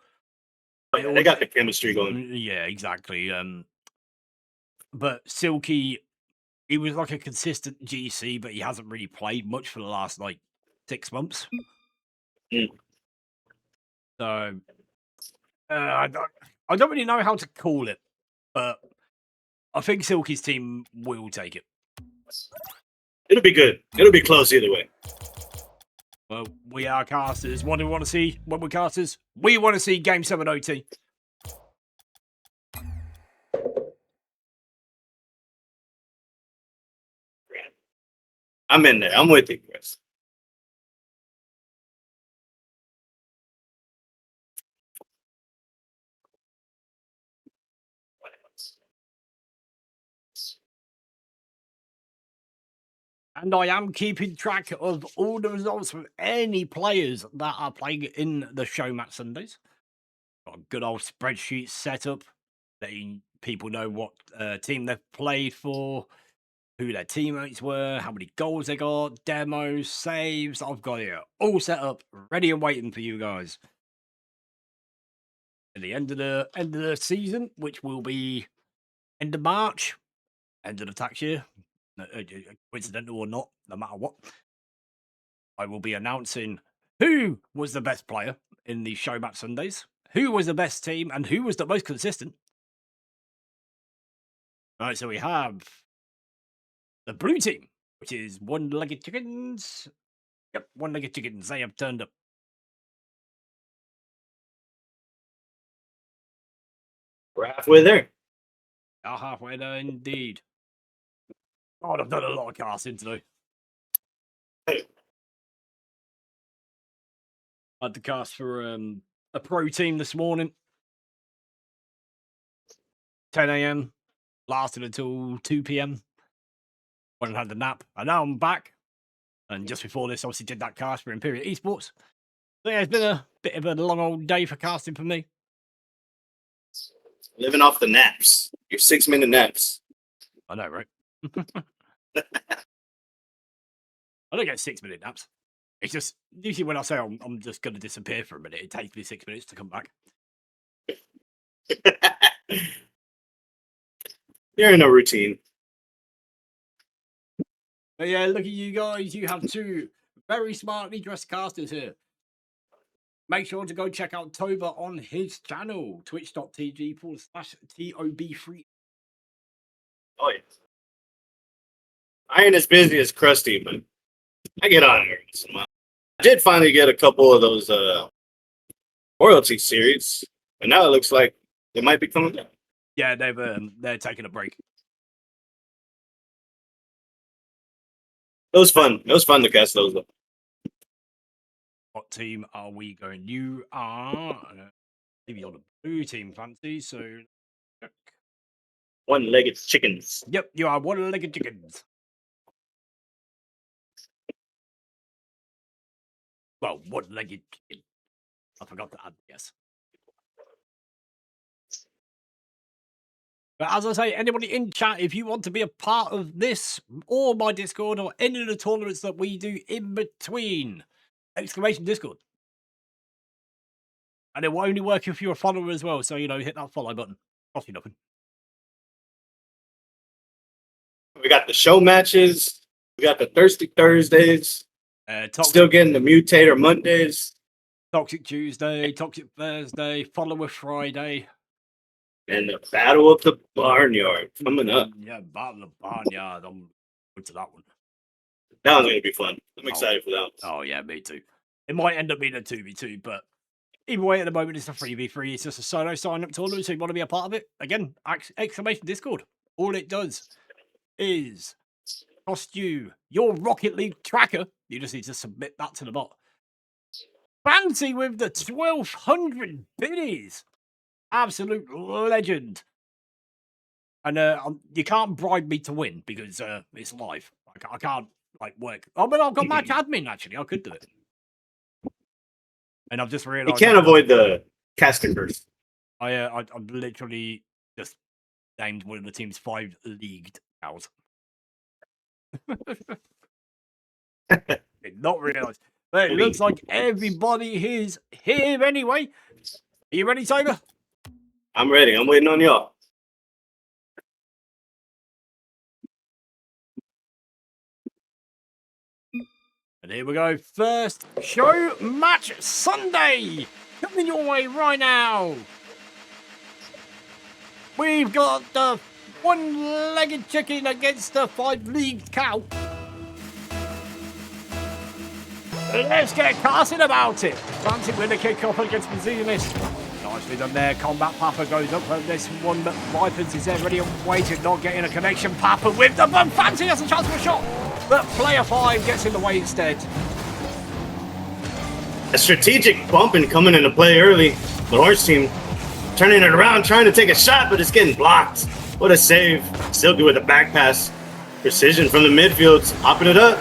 They got the chemistry going. Yeah, exactly. But Silky, he was like a consistent GC, but he hasn't really played much for the last like 6 months. Mm. So I don't really know how to call it, but I think Silky's team will take it. It'll be good. It'll be close either way. Well, we are casters. What do we want to see when we're casters? We want to see Game 7 OT. I'm in there. I'm with you, Chris. And I am keeping track of all the results from any players that are playing in the show match Sundays. Got a good old spreadsheet set up, letting people know what team they've played for, who their teammates were, how many goals they got, demos, saves. I've got it all set up, ready and waiting for you guys. At the end of the season, which will be end of March, end of the tax year, coincidental or not, no matter what, I will be announcing who was the best player in the show match Sundays, who was the best team, and who was the most consistent. All right, so we have the blue team, which is one-legged chickens. Yep, one-legged chickens. They have turned up. We're halfway there. Are halfway there indeed. God, I've done a lot of casting today. I had to cast for a pro team this morning. 10 a.m. Lasted until 2 p.m. When I had the nap. And now I'm back. And just before this, obviously did that cast for Emperior eSports. So yeah, it's been a bit of a long old day for casting for me. Living off the naps. Your 6-minute naps. I know, right? I don't get 6-minute naps. It's just usually when I say I'm just going to disappear for a minute, it takes me 6 minutes to come back. You're in a routine. But yeah, look at you guys. You have two very smartly dressed casters here. Make sure to go check out Toba on his channel, twitch.tv/TOB3. Oh, yeah. I ain't as busy as Krusty, but I get on here once in a while. I did finally get a couple of those royalty series, but now it looks like they might be coming back. Yeah, they're taking a break. It was fun. It was fun to cast those up. What team are we going? You are maybe on the blue team, Fancy. So, One-legged chickens. yep, you are one-legged chickens. Well, one-legged chicken. I forgot to add yes. But as I say, anybody in chat, if you want to be a part of this or my Discord or any of the tournaments that we do in between, exclamation Discord. And it will only work if you're a follower as well. So, hit that follow button. Cost you nothing. We got the show matches. We got the Thirsty Thursdays. Still getting the Mutator Mondays. Toxic Tuesday, Toxic Thursday, Follower Friday. And the Battle of the Barnyard coming up. Yeah, Battle of the Barnyard. I'm going to that one. That one's going to be fun. I'm excited for that one. Oh, yeah, me too. It might end up being a 2v2, but either way, at the moment, it's a 3v3. It's just a solo sign-up tournament, so you want to be a part of it? Again, exclamation Discord. All it does is cost you your Rocket League tracker. You just need to submit that to the bot. Fancy with the 1200 biddies. Absolute legend. And you can't bribe me to win because it's live. I can't like work. Oh, but I've got match admin actually. I could do it. And I've just You realised can't avoid the caster curse. I've literally just named one of the team's 5 leagued cows. Did not realise. But it looks like everybody is here anyway. Are you ready, Tiger? I'm ready. I'm waiting on y'all. And here we go. First show match Sunday. Coming your way right now. We've got the 1-legged chicken against the 5-legged cow. Let's get casting about it. Fancy with the kick-off against Brazilianist. Nicely done there. Combat Papa goes up on this one, but Vipers is there ready and waiting, not getting a connection. Papa with the bump. Fancy has a chance for a shot, but player 5 gets in the way instead. A strategic bumping coming into play early. The orange team turning it around, trying to take a shot, but it's getting blocked. What a save. Silky with a back pass. Precision from the midfield, hopping it up.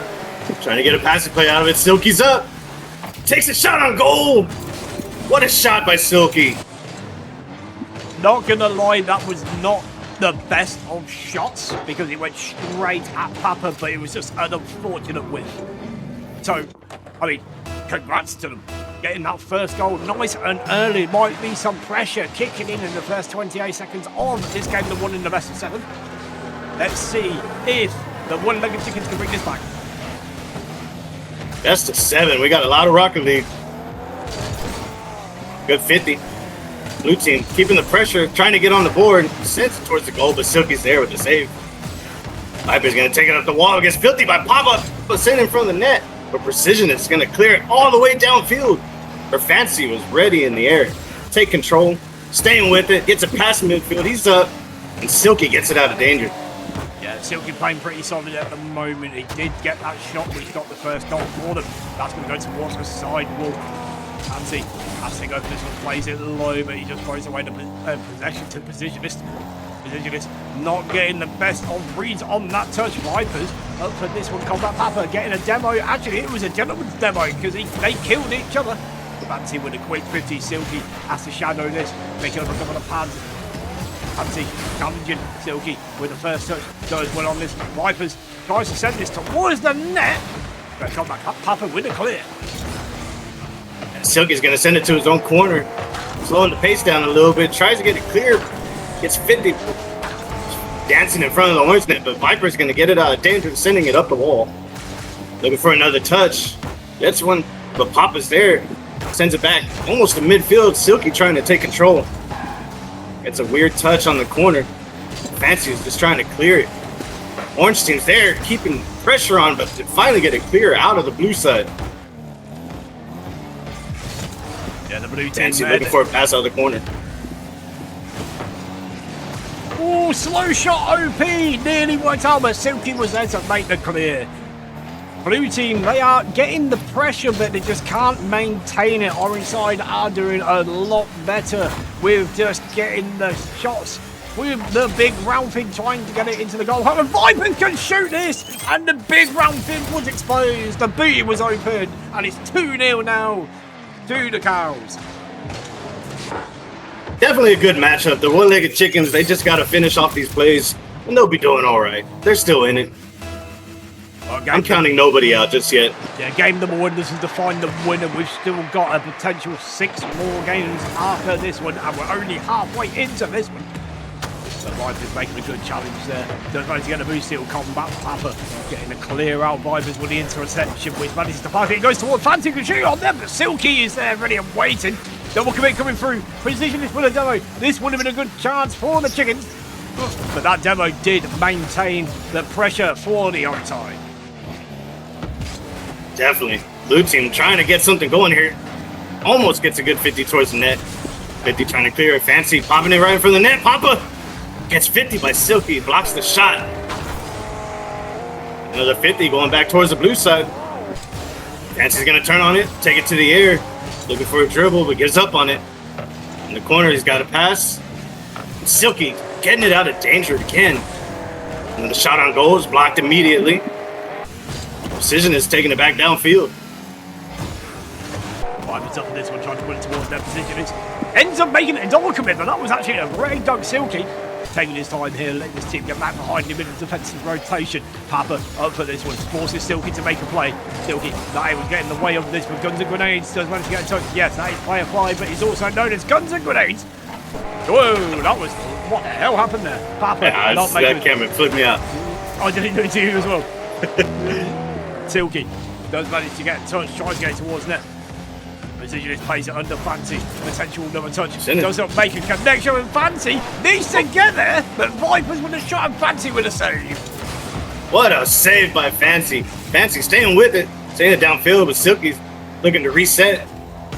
Trying to get a passing play out of it. Silky's up. Takes a shot on goal. What a shot by Silky. Not gonna lie, that was not the best of shots because it went straight at Papa, but it was just an unfortunate whiff. So, I mean, congrats to them. Getting that first goal nice and early. Might be some pressure kicking in the first 28 seconds of this game, the one in the best of 7. Let's see if the 1-legged chickens can bring this back. Best of 7. We got a lot of Rocket League. Good 50. Blue team keeping the pressure, trying to get on the board. Sends it towards the goal, but Silky's there with the save. Viper's going to take it up the wall. Gets filthy by Papa, but sent in front of the net. But Precision is going to clear it all the way downfield. Her Fancy was ready in the air. Take control, staying with it, gets a pass in midfield. He's up, and Silky gets it out of danger. Yeah, Silky playing pretty solid at the moment. He did get that shot, which got the first goal for them. That's going to go towards the sidewall. Fancy has to go for this one, plays it low, but he just throws away the possession to Positionist. Positionist not getting the best of reads on that touch. Vipers up for this one. Combat Papa getting a demo. Actually, it was a gentleman's demo because they killed each other. Fancy with a quick 50. Silky has to shadow this, making up a couple of pads. Fancy challenging Silky with the first touch. Does well on this. Vipers tries to send this towards the net. But Combat Papa with a clear. Silky's going to send it to his own corner. Slowing the pace down a little bit. Tries to get it clear. Gets 50. Dancing in front of the orange net, but Viper's going to get it out of danger, sending it up the wall. Looking for another touch. That's one, but Papa's there. Sends it back almost to midfield. Silky trying to take control. It's a weird touch on the corner. Fancy is just trying to clear it. Orange team's there, keeping pressure on, but to finally get it clear out of the blue side. Yeah, the blue team. Fancy looking for a pass out of the corner. Oh, slow shot OP. Nearly worked out, but Silky was there to make the clear. Blue team, they are getting the pressure, but they just can't maintain it. Orange side are doing a lot better with just getting the shots. With the big round fin trying to get it into the goal. And Vipers can shoot this, and the big round fin was exposed. The booty was open, and it's 2-0 now to the Cows. Definitely a good matchup. The one-legged chickens, they just got to finish off these plays, and they'll be doing all right. They're still in it. I'm counting nobody out just yet. Yeah, game number 1, this is to find the winner. We've still got a potential 6 more games after this one, and we're only halfway into this one. So Vipers making a good challenge there. Does manage to get a boost, it'll combat Papa. Getting a clear out. Vipers with the interception, which manages to pass it. It goes towards Fancy, can shoot on them, but Silky is there ready and waiting. Double commit coming through. Precision is full of demo. This would have been a good chance for the chickens. But that demo did maintain the pressure for the onside. Definitely. Blue team trying to get something going here. Almost gets a good 50 towards the net. 50 trying to clear it. Fancy popping it right in front of the net. Papa gets 50 by Silky. Blocks the shot. Another 50 going back towards the blue side. Fancy's going to turn on it. Take it to the air. Looking for a dribble, but gets up on it. In the corner, he's got a pass. Silky getting it out of danger again. And the shot on goal is blocked immediately. Precision is taking it back downfield. Vipers up for this one, trying to put it towards their position. It ends up making it a double commitment. That was actually a great dunk, Silky. Taking his time here, letting this team get back behind him in a defensive rotation. Papa up for this one, forces Silky to make a play. Silky not able to get in the way of this with guns and grenades. Does manage to get a touch. Yes, that is player 5, but he's also known as Guns and Grenades. Whoa, that was... What the hell happened there? Papa not making that camera flipped me out. I didn't do it to you as well. Silky does manage to get a touch, tries to get towards net. Precisionist plays it under Fancy. Potential another touch. Doesn't make a connection with Fancy. Needs to get there, but Vipers with a shot and Fancy with a save. What a save by Fancy. Fancy staying with it. Staying it downfield, but Silky's looking to reset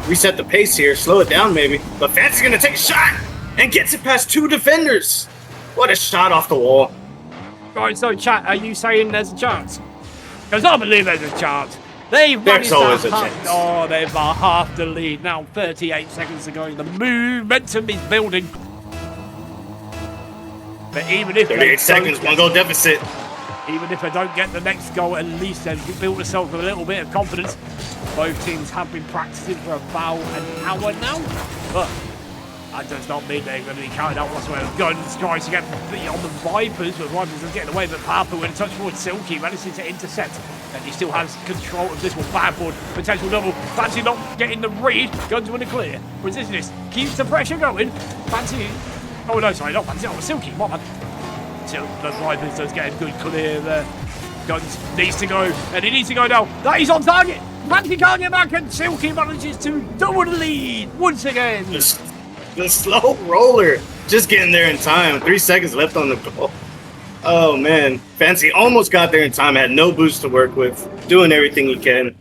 the pace here. Slow it down maybe. But Fancy's going to take a shot and gets it past 2 defenders. What a shot off the wall. Right, so chat, are you saying there's a chance? Because I believe there's a chance. They've There's always a chance. Oh, they've half the lead now. 38 seconds to go. The momentum is building. But even if 38 seconds, 1 goal deficit. Even if they don't get the next goal, at least they've built themselves with a little bit of confidence. Both teams have been practicing for about an hour now. But that does not mean they're going to be carried out whatsoever. Guns tries to get on the Vipers, but Vipers are getting away. But Papa, with a touch forward, Silky manages to intercept. And he still has control of this one. Backward, potential double. Fancy not getting the read. Guns win a clear. Resistance keeps the pressure going. Fancy. Oh no, sorry, not Fancy. Oh, Silky. What man? So the Vipers does get a good clear there. Guns needs to go, and he needs to go now. That is on target. Fancy can't get back, and Silky manages to double the lead once again. The slow roller, just getting there in time. 3 seconds left on the goal. Oh man, Fancy almost got there in time. Had no boost to work with, doing everything he can,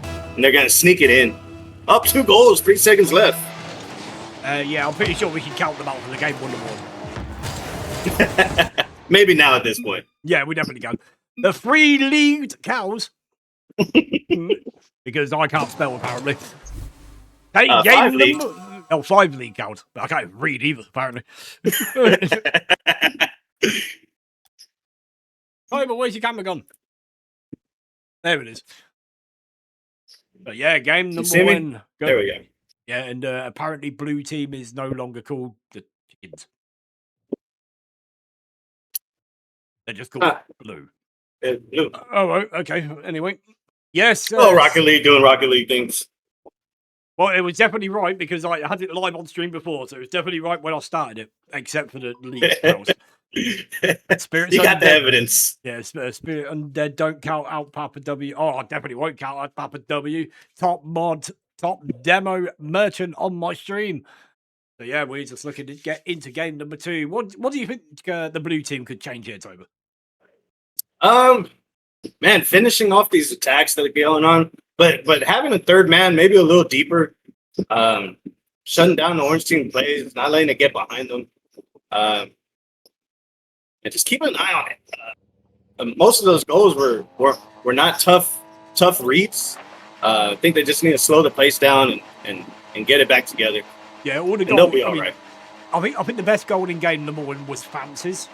and they're gonna sneak it in. Up 2 goals, 3 seconds left. Yeah, I'm pretty sure we can count them out for the game 1-1. Maybe now at this point. Yeah, we definitely can. The 3 leagued cows, because I can't spell apparently. Hey, 5 league. Oh, 5 league cows. I can't even read either apparently. Oh, but where's your camera gone? There it is. But yeah, game number 1. Go. There we go. Yeah, and apparently blue team is no longer called the Chickens. They're just called blue. Blue. Oh, okay. Anyway. Yes. Rocket League doing Rocket League things. Well, it was definitely right because I had it live on stream before, so it was definitely right when I started it, except for the league spells. Spirits You got Undead. the evidence. Yeah, Spirit Undead don't count out Papa W. Oh, I definitely won't count out Papa W. Top mod, top demo merchant on my stream. So yeah, we're just looking to get into game number 2. What do you think the blue team could change here, Toba? Man, finishing off these attacks that are going on, but having a third man, maybe a little deeper, shutting down the orange team plays, not letting it get behind them, and just keeping an eye on it. Most of those goals were not tough reads. I think they just need to slow the pace down and get it back together. Yeah, all the goals. They'll be all right. I think the best goal in game number 1 was Fancy's.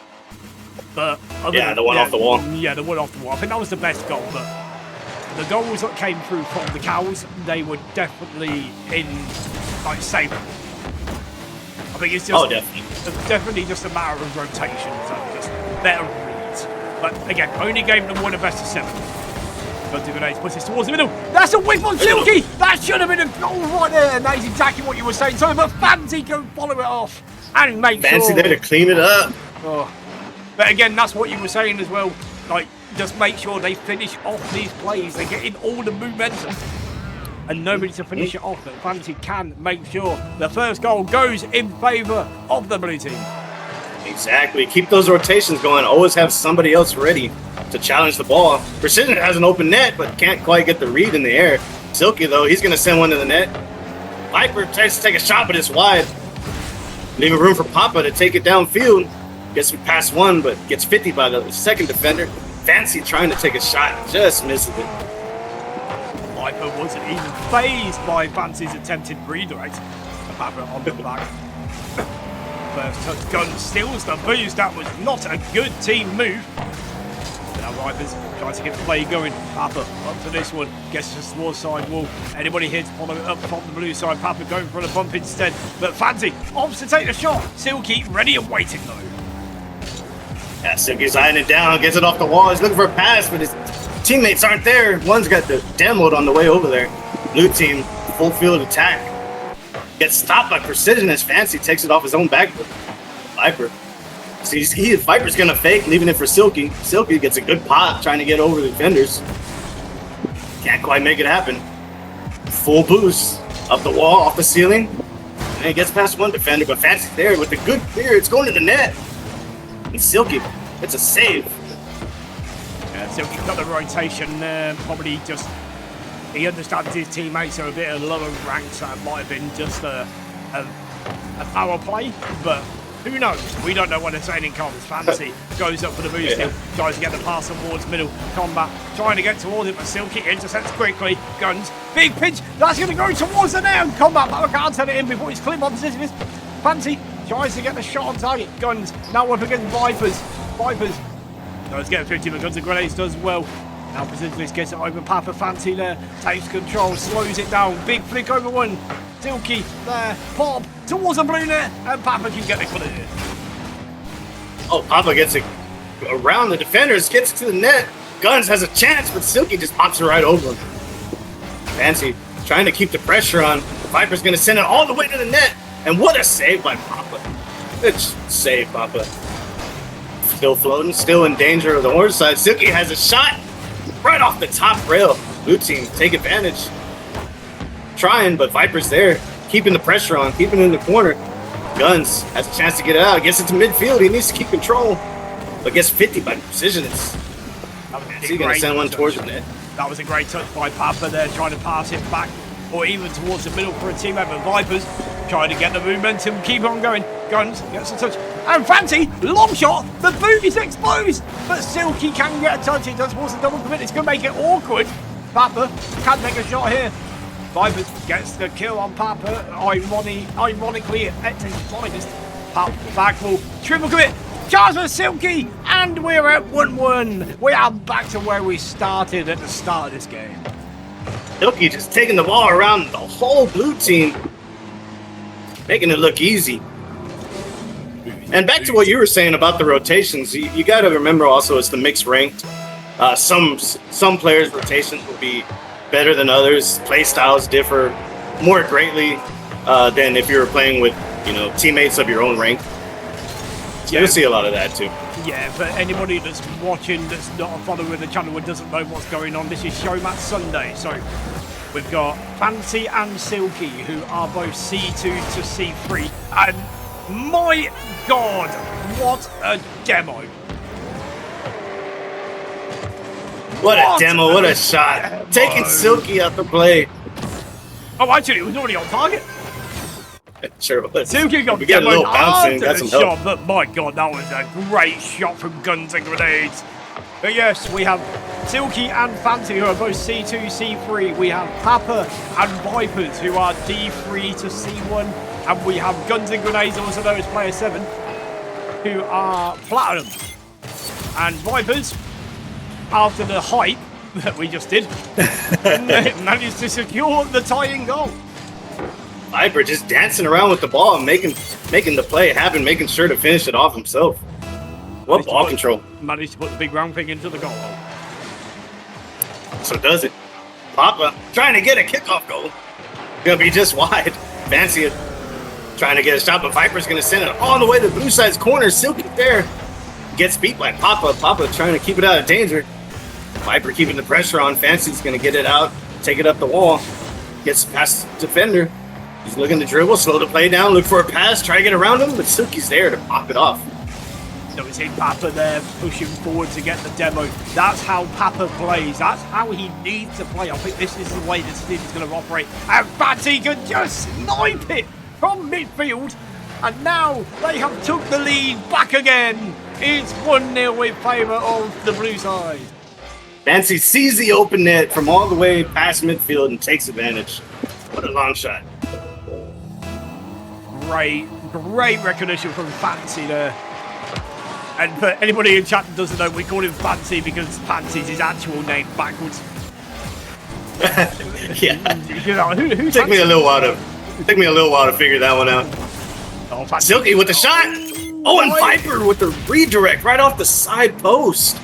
But the one off the wall. Yeah, the one off the wall. I think that was the best goal. But the goals that came through from the cows, they were definitely in like safe. I think it's just definitely just a matter of rotations and just better reads. But again, only game number 1 of best of 7. Guns and Grenades puts this towards the middle. That's a whip on Silky! That should have been a goal right there. And that is exactly what you were saying. So, but Fancy can follow it off and make Fancy there to clean it up. Oh. But again, that's what you were saying as well. Like, just make sure they finish off these plays. They get in all the momentum. And nobody to finish it off. But Fancy can make sure the first goal goes in favour of the blue team. Exactly. Keep those rotations going. Always have somebody else ready to challenge the ball. Precision has an open net, but can't quite get the read in the air. Silky, though, he's going to send one to the net. Viper tries to take a shot, but it's wide. Leaving room for Papa to take it downfield. Gets past 1, but gets 50 by the second defender. Fancy trying to take a shot, just misses it. Vipers Papa wasn't even phased by Fancy's attempted redirect. And Papa on the back. First touch, Gun steals the boost. That was not a good team move. Now Vipers trying to get the play going. Papa up to this one. Gets to the small side wall. Anybody here to follow it up from the blue side? Papa going for the bump instead. But Fancy opts to take the shot. Silky ready and waiting though. Yeah, Silky's eyeing it down, gets it off the wall. He's looking for a pass, but his teammates aren't there. One's got the demoed on the way over there. Blue team, full field attack. Gets stopped by Precision as Fancy takes it off his own backboard. Viper. So Viper's gonna fake, leaving it for Silky. Silky gets a good pop, trying to get over the defenders. Can't quite make it happen. Full boost up the wall, off the ceiling. And it gets past one defender, but Fancy's there with a good clear. It's going to the net. And Silky, it's a save. Silky got the rotation there. Probably just he understands his teammates are a bit of lower ranks. So it might have been just a power play, but who knows? We don't know when the training comes. Fancy goes up for the boost. Yeah. Tries to get the pass towards middle. Combat trying to get towards it, but Silky intercepts quickly. Guns, big pinch. That's going to go towards the net. Combat, but I can't turn it in before it's clip on position. Fancy tries to get the shot on target. Guns now up against Vipers. Vipers does get 50, but Guns and Grenades does well. Now Persistence gets it over. Papa Fancy there takes control, slows it down. Big flick over one. Silky there, pop towards the blue net, and Papa can get it clear. Oh, Papa gets it around the defenders, gets it to the net. Guns has a chance, but Silky just pops it right over him. Fancy trying to keep the pressure on. Viper's gonna send it all the way to the net. And what a save by Papa. Good save, Papa. Still floating, still in danger of the orange side. Silky has a shot right off the top rail. Blue team take advantage. Trying, but Viper's there, keeping the pressure on, keeping it in the corner. Guns has a chance to get it out. Gets it to midfield. He needs to keep control, but gets 50 by Precision. He's going to send one towards the net. That was a great touch by Papa there, trying to pass it back or even towards the middle for a teammate. But Vipers trying to get the momentum, keep on going. Guns gets a touch. And Fancy, long shot. The boot is exposed, but Silky can get a touch. It does towards the double commit. It's going to make it awkward. Papa can make a shot here. Vipers gets the kill on Papa. Ironically, at his finest. Pop, back wall, triple commit. Charge for Silky, and we're at 1-1. We are back to where we started at the start of this game. Silky just taking the ball around the whole blue team, making it look easy. And back to what you were saying about the rotations, you got to remember also it's the mixed ranked. Some players' rotations will be better than others. Play styles differ more greatly than if you're playing with teammates of your own rank. So you'll see a lot of that too. Yeah, for anybody that's watching that's not a follower of the channel and doesn't know what's going on, this is Showmatch Sunday. So we've got Fancy and Silky, who are both C2 to C3, and my God, what a demo! What a demo! What a shot! Taking Silky out the play. Oh, actually, it was already on target. Sure was. Silky got a little bouncing, got some help. Shot, but my God, that was a great shot from Guns and Grenades. But yes, we have Silky and Fancy, who are both C2, C3. We have Papa and Vipers, who are D3 to C1. And we have Guns and Grenades, also known as Player 7, who are Platinum. And Vipers, after the hype that we just did, managed to secure the tying goal. Viper just dancing around with the ball and making the play happen, making sure to finish it off himself. What ball control. Managed to put the big round thing into the goal. So does it. Papa trying to get a kickoff goal. Gonna be just wide. Fancy it. Trying to get a shot, but Viper's gonna send it all the way to the blue side's corner. Silky there. Gets beat by Papa. Papa trying to keep it out of danger. Viper keeping the pressure on. Fancy's gonna get it out, take it up the wall. Gets past the defender. He's looking to dribble, slow the play down, look for a pass, try to get around him, but Silky's there to pop it off. So we see Papa there pushing forward to get the demo. That's how Papa plays. That's how he needs to play. I think this is the way this team is going to operate. And Fancy can just snipe it from midfield. And now they have took the lead back again. It's 1-0 in favour of the blue side. Fancy sees the open net from all the way past midfield and takes advantage. What a long shot. Great recognition from Fancy there. And for anybody in chat that doesn't know, we call him Fancy because Fancy's his actual name backwards. Yeah. You know, who Took me a little while to figure that one out. Oh, Fancy. Silky with the shot. Oh, and Viper with the redirect right off the side post.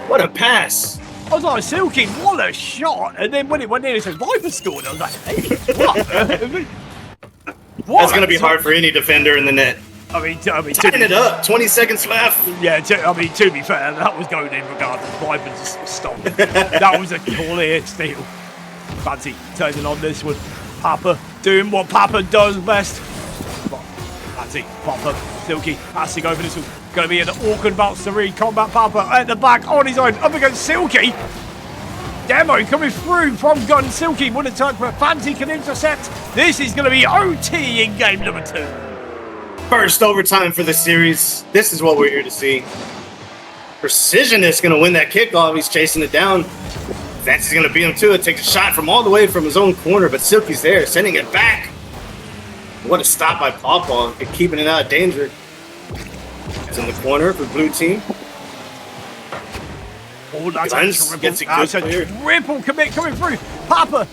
What a pass. I was like, Silky, what a shot. And then when it went in, it said Viper scored. I was like, hey, what? That's going to be hard for any defender in the net. I mean, Tying it up. 20 seconds left. Yeah, to be fair, that was going in regardless. Viper just stopped. That was a clear steal. Fancy turning on this one. Papa doing what Papa does best. Fancy, Papa, Silky has to go for this one. Going to be an awkward bounce to read. Combat Papa at the back on his own. Up against Silky. Demo coming through from Gun. Silky would have touched, but Fancy can intercept. This is going to be OT in game number 2. First overtime for the series. This is what we're here to see. Precision is going to win that kickoff. He's chasing it down. Fancy's going to beat him to it. Takes a shot from all the way from his own corner, but Silky's there, sending it back. What a stop by Pawpaw, keeping it out of danger. It's in the corner for blue team. Oh, that's Guns a gets triple. a That's good a clear. triple commit coming through. Papa,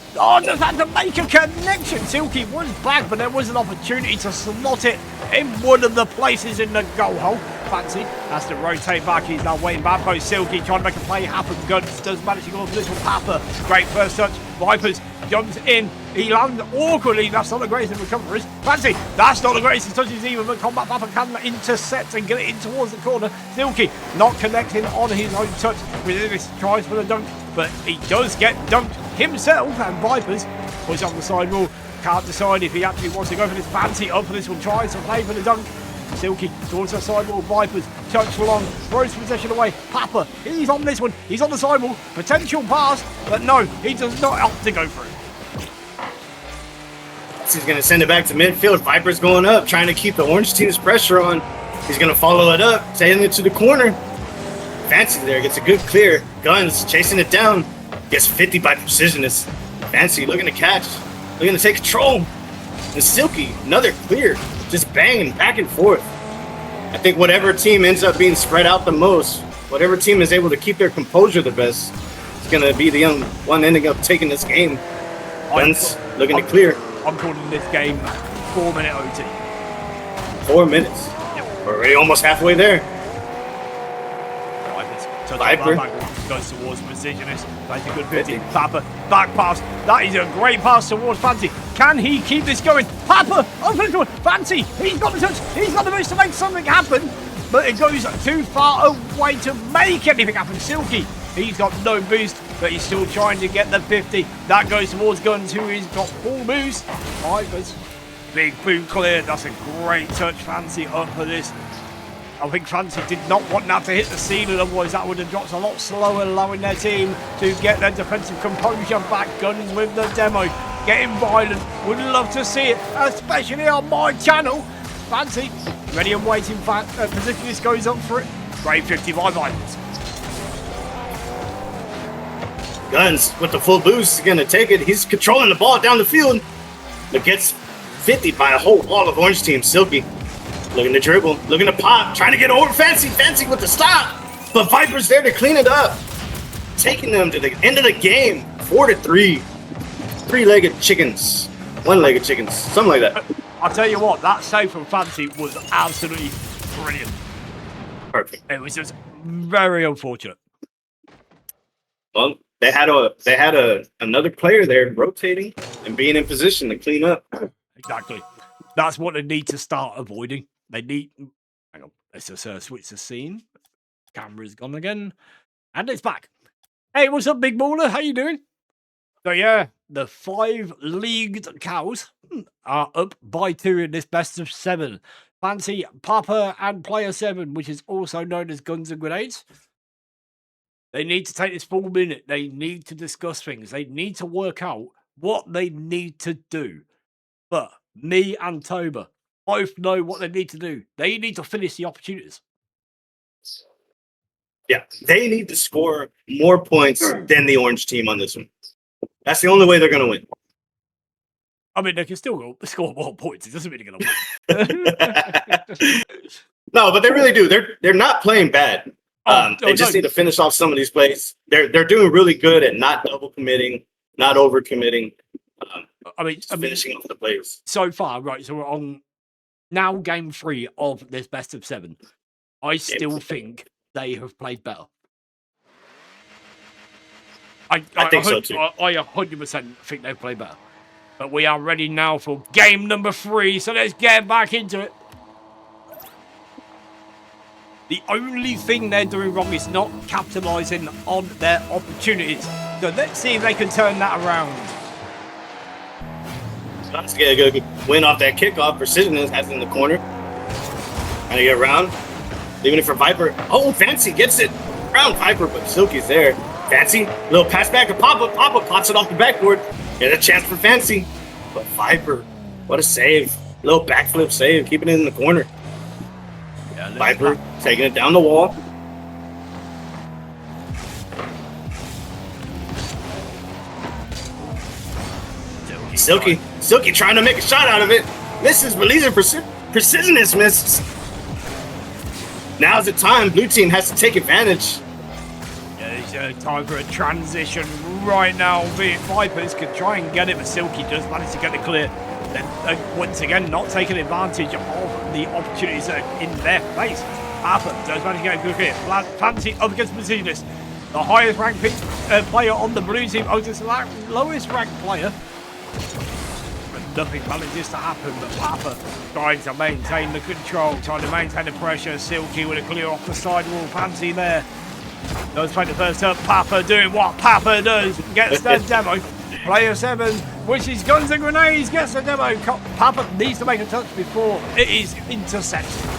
just had to make a connection. Silky was back, but there was an opportunity to slot it in one of the places in the goal hole. Fancy has to rotate back. He's now waiting back post. Silky trying to make a play happen. Guns does manage to go for this one. Papa, great first touch. Vipers jumps in. He lands awkwardly. That's not the greatest of recoveries. Fancy, that's not the greatest of touches either, but Combat Papa can intercept and get it in towards the corner. Silky not connecting on his own touch. This tries for the dunk, but he does get dunked himself, and Vipers was on the side wall. Can't decide if he actually wants to go for this. Fancy up for this one. Tries to play for the dunk. Silky towards the sidewall. Vipers chucks along, throws possession away. Papa, he's on this one. He's on the sidewall. Potential pass, but no, he does not opt to go for it. He's going to send it back to midfield. Viper's going up, trying to keep the orange team's pressure on. He's going to follow it up, sending it to the corner. Fancy there gets a good clear. Guns chasing it down. Gets 50 by Precisionist. Fancy looking to catch, looking to take control. And Silky, another clear, just banging back and forth. I think whatever team ends up being spread out the most, whatever team is able to keep their composure the best, is going to be the one ending up taking this game. Guns looking to clear. I'm calling this game 4-minute OT. 4 minutes. Yep. We're already almost halfway there. Viper goes towards Precisionist. Plays a good 50. Papa, back pass. That is a great pass towards Fancy. Can he keep this going? Papa, open the door. Fancy, he's got the touch. He's got the boost to make something happen. But it goes too far away to make anything happen. Silky, he's got no boost, but he's still trying to get the 50. That goes towards Guns, who has got full boost. Vipers, big boot clear. That's a great touch. Fancy up for this. I think Fancy did not want that to hit the ceiling, otherwise that would have dropped a lot slower, allowing their team to get their defensive composure back. Guns with the demo, getting violent. Would love to see it, especially on my channel. Fancy, ready and waiting. Positionist goes up for it. Great 50 by Vipers. Guns with the full boost is going to take it. He's controlling the ball down the field. But gets 50 by a whole wall of orange team. Silky looking to dribble, looking to pop, trying to get over Fancy. Fancy with the stop. But Viper's there to clean it up. Taking them to the end of the game. 4-3. Three-legged chickens. One-legged chickens. Something like that. I'll tell you what, that save from Fancy was absolutely brilliant. Perfect. It was just very unfortunate. Well, they had another player there rotating and being in position to clean up. Exactly. That's what they need to start avoiding. They need... Hang on. Let's just switch the scene. Camera's gone again. And it's back. Hey, what's up, Big Baller? How you doing? So, yeah, the 5 leagued cows are up by 2 in this best of 7. Fancy, Papa, and Player 7, which is also known as Guns and Grenades. They need to take this full minute. They need to discuss things. They need to work out what they need to do. But me and Toba both know what they need to do. They need to finish the opportunities. Yeah, they need to score more points than the orange team on this one. That's the only way they're going to win. I mean, they can still score more points. It doesn't mean they're going to win. No, but they really do. They're not playing bad. They just need to finish off some of these plays. They're doing really good at not double committing, not over committing. I mean, finishing off the plays. So far, right? So we're on now game 3 of this best of 7. I still think they have played better. I think so too. I 100% think they've played better. But we are ready now for game number 3. So let's get back into it. The only thing they're doing wrong is not capitalising on their opportunities. So let's see if they can turn that around. Let's get a good win off that kickoff. Precision has in the corner. Trying to get around. Leaving it for Viper. Oh, Fancy gets it. Around Viper, but Silky's there. Fancy, little pass back to Papa. Papa pops it off the backboard. Get a chance for Fancy. But Viper, what a save. Little backflip save, keeping it in the corner. Yeah, Viper taking it down the wall. Silky trying to make a shot out of it. Misses, but Lee's Precisionist misses. Now's the time. Blue team has to take advantage. Yeah, it's time for a transition right now. Vipers can try and get it, but Silky does manage to get it clear. Then once again, not taking advantage of the opportunities that are in their face. Papa does manage to get a good clear. Fancy up against Precisionist. The highest ranked player on the blue team. Oh, just the lowest ranked player. Nothing manages to happen, but Papa trying to maintain the control, trying to maintain the pressure. Silky with a clear off the sidewall. Fancy there. Does play the first up. Papa doing what Papa does. Gets the demo. Player 7, which is guns and grenades, gets the demo. Papa needs to make a touch before it is intercepted.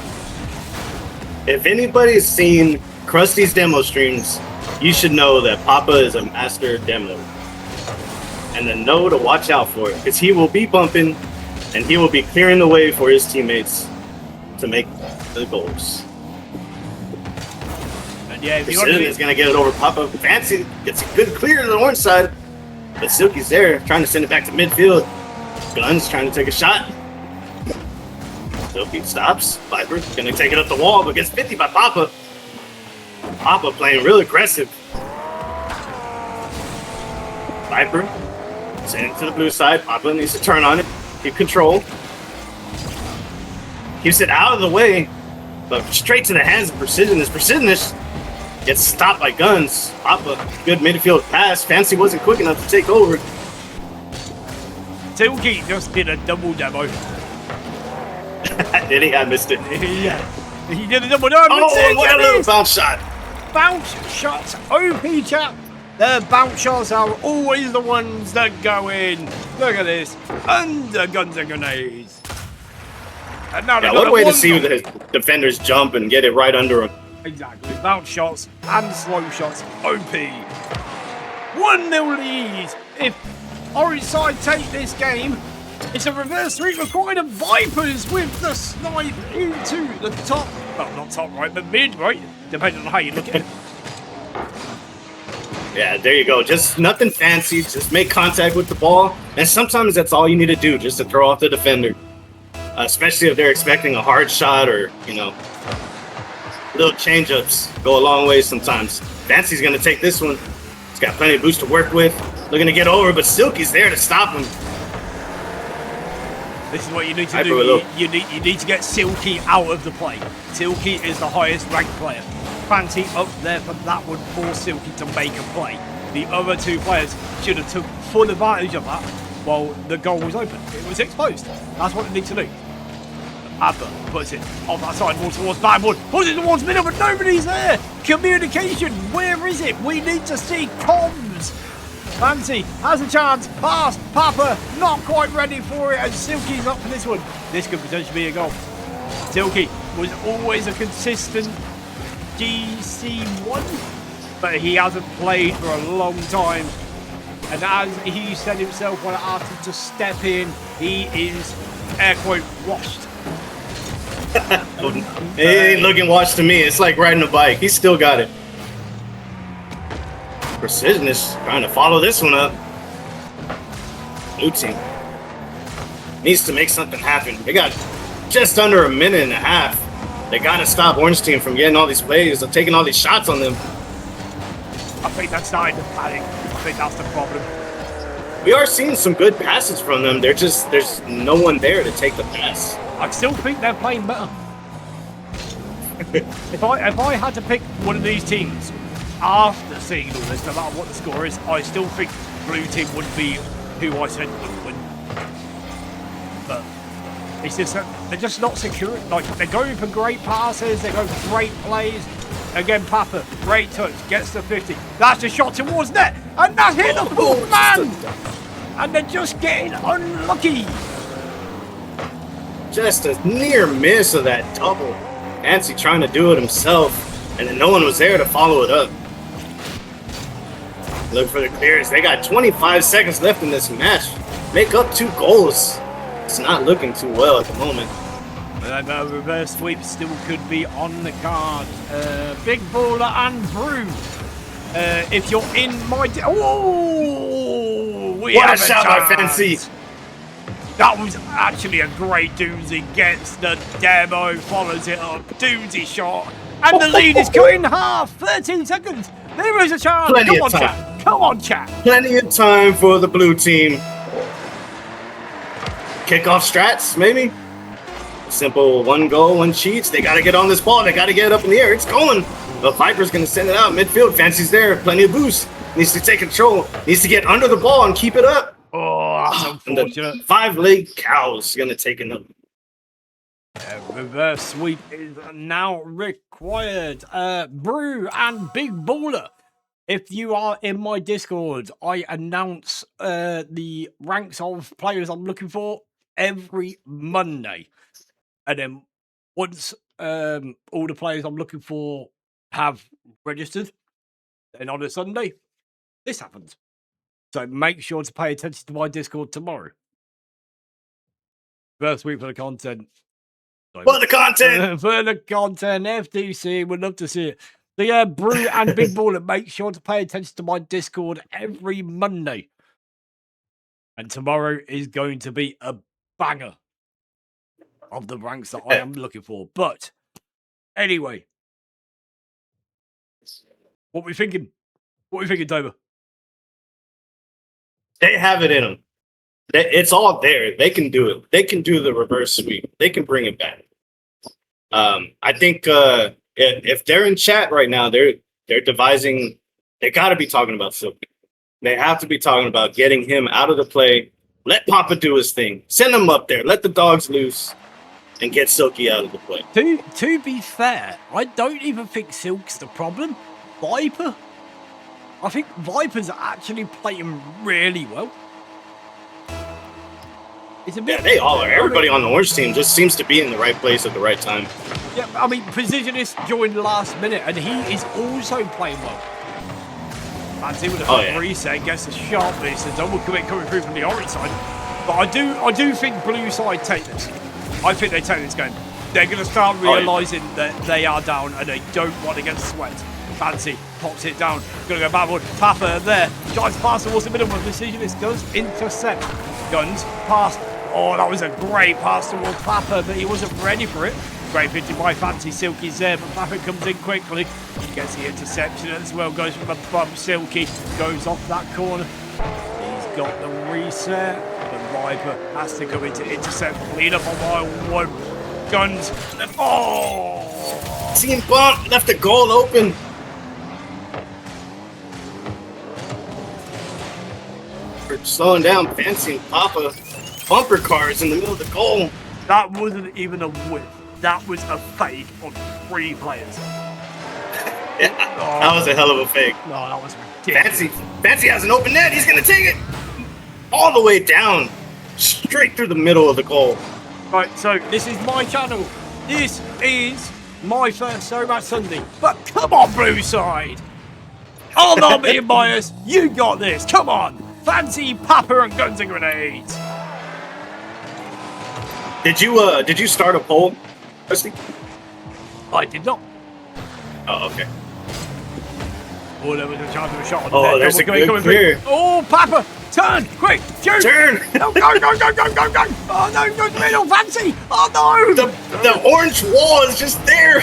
If anybody's seen Krusty's demo streams, you should know that Papa is a master demo. And then know to watch out for it, because he will be bumping and he will be clearing the way for his teammates to make the goals. And yeah, Precision is going to get it over Papa. Fancy gets a good clear to the orange side, but Silky's there trying to send it back to midfield. Guns trying to take a shot. Silky stops. Viper's going to take it up the wall, but gets 50 by Papa. Papa playing real aggressive. Viper send it to the blue side. Papa needs to turn on it. Keep control. Keeps it out of the way, but straight to the hands of Precisionist. Precisionist gets stopped by Guns. Papa, good midfield pass. Fancy wasn't quick enough to take over. Silky just did a double demo. Did he? I missed it. Yeah, he did a double demo. Oh, what a little bounce shot. Bounce shots, OP chap. The bounce shots are always the ones that go in. Look at this. Under guns and grenades. And now what a way to see the defenders jump and get it right under them. Exactly. Bounce shots and slow shots. OP. 1-0 lead. If Orange side take this game, it's a reverse sweep required of Vipers with the snipe into the top. Well, not top right, but mid right, depending on how you look at it. Yeah, there you go. Just nothing fancy. Just make contact with the ball. And sometimes that's all you need to do, just to throw off the defender. Especially if they're expecting a hard shot or, little change-ups go a long way sometimes. Fancy's going to take this one. He's got plenty of boost to work with. Looking to get over, but Silky's there to stop him. This is what you need to do. You need to get Silky out of the play. Silky is the highest ranked player. Fancy up there for that one for Silky to make a play. The other two players should have took full advantage of that while the goal was open. It was exposed. That's what they need to do. Abba puts it on that side more towards Badwood. Puts it towards middle, but nobody's there. Communication, where is it? We need to see comms. Fancy has a chance. Pass. Papa not quite ready for it, and Silky's up for this one. This could potentially be a goal. Silky was always a consistent GC1, but he hasn't played for a long time. And as he said himself when asked him to step in, he is, air quote, washed. He ain't looking washed to me. It's like riding a bike. He's still got it. Precision is trying to follow this one up. Blue team needs to make something happen. They got just under a minute and a half. They got to stop Orange team from getting all these plays and taking all these shots on them. I think that's starting to panic. I think that's the problem. We are seeing some good passes from them. There's no one there to take the pass. I still think they're playing better. if I had to pick one of these teams after seeing all this, no matter what the score is, I still think Blue team would be who I said would win. But it's just that they're just not secure. Like, they're going for great passes, they're going for great plays. Again, Papa, great touch, gets to 50. That's a shot towards net, and that hit the fourth man! And they're just getting unlucky. Just a near miss of that double. Fancy trying to do it himself, and then no one was there to follow it up. Look for the clearance. They got 25 seconds left in this match. Make up 2 goals. It's not looking too well at the moment. The reverse sweep still could be on the card. Big Baller and Brew. If you're in my... Oh! We What have a shot by Fancy. That was actually a great doozy. Gets the demo, follows it up. Doozy shot. And the lead is cut in half. 13 seconds. There is a chance. Plenty Come on, of time. chat. Come on, chat. Plenty of time for the blue team. Kickoff strats, maybe? Simple 1 goal, 1 cheats. They got to get on this ball. They got to get it up in the air. It's going. The Viper's going to send it out midfield. Fancy's there. Plenty of boost. Needs to take control. Needs to get under the ball and keep it up. Oh, that's And the unfortunate. 5-leg cow's going to take another. Reverse sweep is now required. Brew and Big Baller. If you are in my Discord, I announce the ranks of players I'm looking for every Monday. And then once all the players I'm looking for have registered, then on a Sunday, this happens. So make sure to pay attention to my Discord tomorrow. First week for the content. For the content. For the content, FTC, would love to see it. So yeah, Brew and Big Baller, make sure to pay attention to my Discord every Monday. And tomorrow is going to be a banger of the ranks that I am looking for. But anyway, what we thinking? What we thinking, Dober? They have it in them. It's all there. They can do it. They can do the reverse sweep. They can bring it back. I think if they're in chat right now, they're devising. They got to be talking about Silky. They have to be talking about getting him out of the play. Let Papa do his thing. Send him up there. Let the dogs loose, and get Silky out of the play. To be fair, I don't even think Silk's the problem. Viper. I think Viper's actually playing really well. It's a bit, Yeah, they all are. Everybody on the orange team just seems to be in the right place at the right time. Yeah, I mean, Precisionist joined last minute, and he is also playing well. Fancy with a reset, gets a shot, but it's a double commit coming through from the orange side. But I do think blue side take this. I think they take this game. They're going to start realising that they are down and they don't want to get sweat. Fancy pops it down. Going to go backward. Papa there. Drives past towards the middle, but Precisionist does intercept. Guns past. Oh, that was a great pass towards Papa, but he wasn't ready for it. Great pitching by Fancy. Silky's there, but Papa comes in quickly. Gets the interception as well. Goes from a bump. Silky goes off that corner. He's got the reset. The Viper has to come in to intercept. Clean up on mile 1. Guns. Oh! Team bump left the goal open. For slowing down Fancy and Papa. Bumper cars in the middle of the goal. That wasn't even a whip. That was a fake on 3 players. Yeah, that was a hell of a fake. No, that was ridiculous. Fancy has an open net. He's going to take it all the way down, straight through the middle of the goal. Right, so this is my channel. This is my first So Match Sunday. But come on, blue side. I'm not being biased. You got this. Come on. Fancy Papa and Guns and Grenades. Did you start a poll, Rusty? I did not. Oh, okay. Oh, there was a chance of a shot. Oh, there's a good clear. Oh, Papa, turn, quick, shoot. Turn. No, go. Oh, no, go to the middle, Fancy. Oh, no. The orange wall is just there.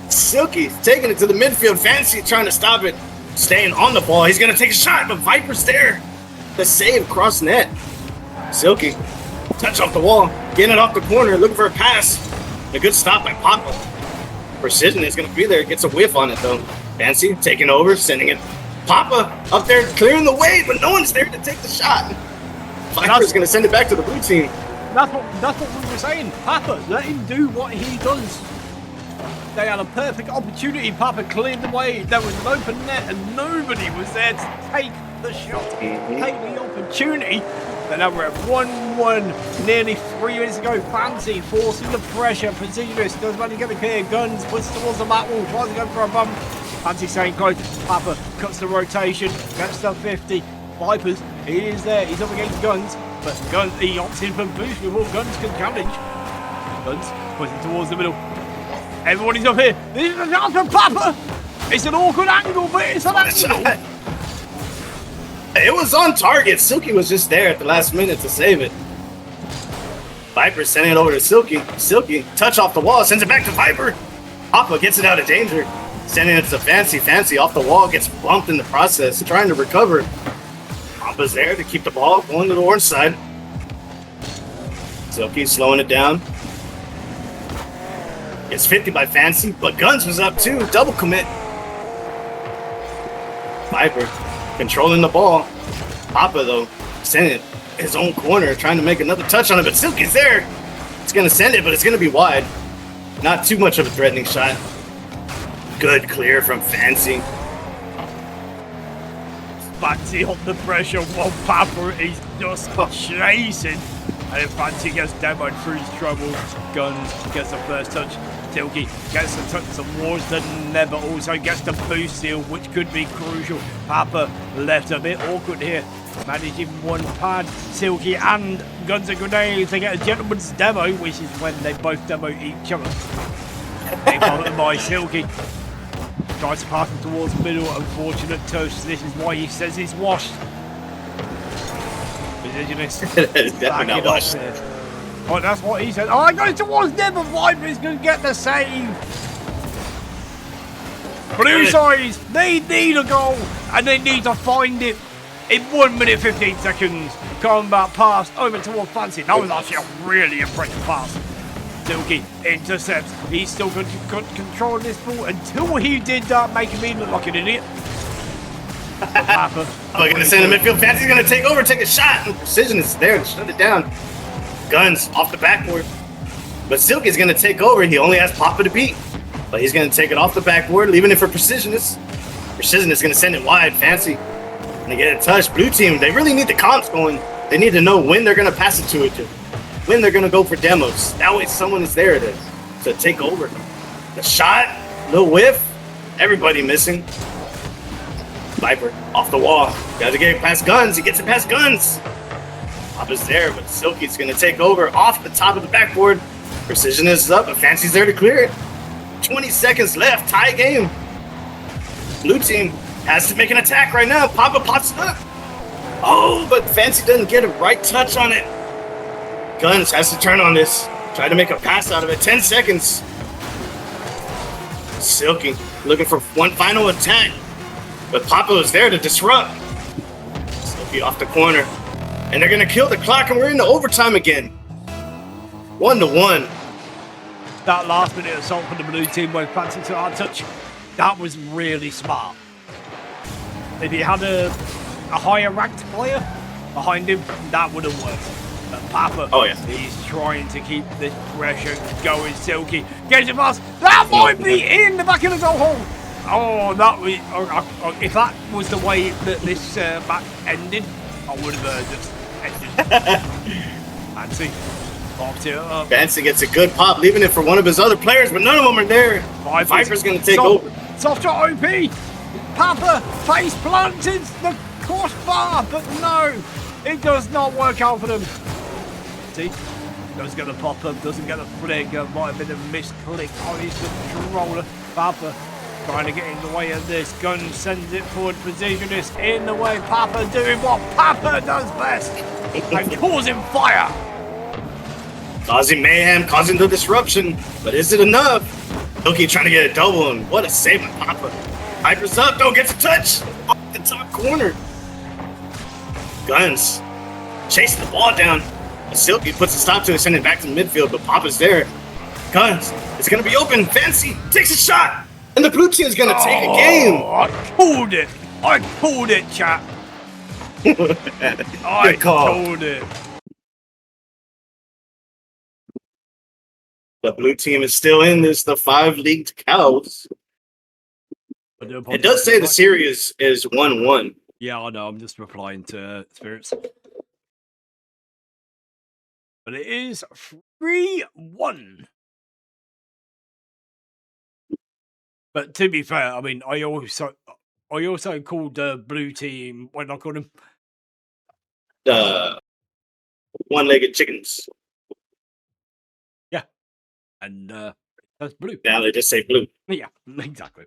Silky taking it to the midfield. Fancy trying to stop it. Staying on the ball. He's going to take a shot, but Viper's there. The save cross net. Silky. Touch off the wall. Getting it off the corner. Looking for a pass. A good stop by Papa. Precision is going to be there. Gets a whiff on it, though. Fancy taking over. Sending it. Papa up there clearing the way, but no one's there to take the shot. Viper's going to send it back to the blue team. That's what we were saying. Papa, let him do what he does. They had a perfect opportunity. Papa cleared the way. There was an open net and nobody was there to take the shot, take the opportunity. But now we're at 1-1 nearly 3 minutes ago. Fancy forcing the pressure. Precisionist does manage to get the clear. Guns puts towards the back wall. Tries to go for a bump. Fancy staying close. Papa cuts the rotation. Gets to 50. Vipers, he is there. He's up against Guns. But Guns, he opts in for boost before Guns can challenge. Guns pushing towards the middle. Everybody's up here. This is a chance for Papa. It's an awkward angle, but it's an angle. It was on target. Silky was just there at the last minute to save it. Viper sending it over to Silky. Silky, touch off the wall, sends it back to Viper. Papa gets it out of danger. Sending it to Fancy. Fancy off the wall, gets bumped in the process, trying to recover. Papa's there to keep the ball going to the orange side. Silky slowing it down. It's 50 by Fancy, but Guns was up too. Double commit. Viper controlling the ball. Papa, though, sending it his own corner, trying to make another touch on it, but Silky's there. It's going to send it, but it's going to be wide. Not too much of a threatening shot. Good clear from Fancy. Fancy on the pressure while Papa is just chasing. And if Fancy gets demoed through his troubles, Guns gets the first touch. Silky gets the touch towards the net, but also gets the boost seal, which could be crucial. Papa left a bit awkward here. Managing one pad. Silky and Guns and Grenades, they get a gentleman's demo, which is when they both demo each other. They followed by Silky. Tries to pass him towards the middle. Unfortunate touch. This is why he says he's washed. It's definitely not washed. Oh, that's what he said. Oh, it goes towards Never. Viper's going to get the save. Blue sides, they need a goal and they need to find it in 1 minute 15 seconds. Combat pass over towards Fancy. That was actually a really impressive pass. Silky intercepts. He's still got control of this ball until he did that, making me look like an idiot. I'm going to send the midfield. Fancy's going to take over, take a shot. And Precision is there to shut it down. Guns off the backboard. But Silky's going to take over. He only has Papa to beat. But he's going to take it off the backboard, leaving it for Precisionist. Precisionist going to send it wide. Fancy. And they get a touch. Blue team, they really need the comps going. They need to know when they're going to pass it to each other. When they're going to go for demos. That way someone is there to take over. The shot, little whiff. Everybody missing. Viper off the wall. Got to get it past Guns. He gets it past Guns. Papa's there, but Silky's going to take over off the top of the backboard. Precision is up, but Fancy's there to clear it. 20 seconds left. Tie game. Blue team has to make an attack right now. Papa pops it up. Oh, but Fancy doesn't get a right touch on it. Guns has to turn on this. Try to make a pass out of it. 10 seconds. Silky looking for one final attack. But Papa is there to disrupt. Silky off the corner. And they're going to kill the clock, and we're into overtime again. 1-1. That last minute assault from the blue team when Fancy took our touch, that was really smart. If he had a higher ranked player behind him, that would have worked. But Papa, he's trying to keep this pressure going. Silky gets it past. That might be in the back of the goal hole. Oh, that was, if that was the way that this match ended, I would have just ended. Fancy popped it up. Fancy gets a good pop, leaving it for one of his other players, but none of them are there. Viper's going to take over. Soft shot OP. Papa face planted the crossbar, but no, it does not work out for them. See, doesn't get the pop up, doesn't get the flick. Might have been a misclick on his controller. Papa Trying to get in the way of this. Gun sends it forward. Positionist in the way. Papa doing what Papa does best. And causing fire. Causing mayhem, causing the disruption. But is it enough? Silky trying to get a double, and what a save by Papa. Hyper's up, don't get to touch. Off the top corner. Guns. Chasing the ball down. Silky puts a stop to it, sending it back to the midfield, but Papa's there. Guns. It's going to be open. Fancy takes a shot. And the blue team is going to take a game. I called it. I called it, chat. I Good call. called it. The blue team is still in this, the 5 leagued cows. It does say the series is 1-1. Yeah, I know. I'm just replying to Spirits. But it is 3-1. But to be fair, I mean, I also called the blue team when I called them. One-legged chickens. Yeah, and that's blue. Now they just say blue. Yeah, exactly.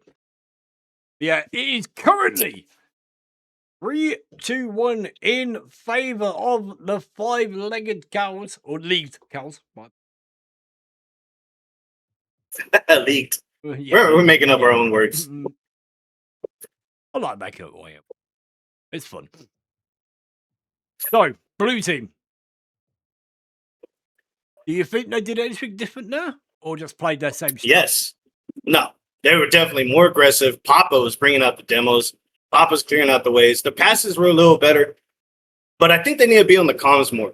Yeah, it is currently 3-1 in favour of the 5-legged cows or leagued cows. Leaked. Yeah. We're making up our own words. I like making up my own. It's fun. So, blue team. Do you think they did anything different there, or just played their same stuff? Yes. No. They were definitely more aggressive. Papa was bringing out the demos. Papa's clearing out the ways. The passes were a little better, but I think they need to be on the comms more.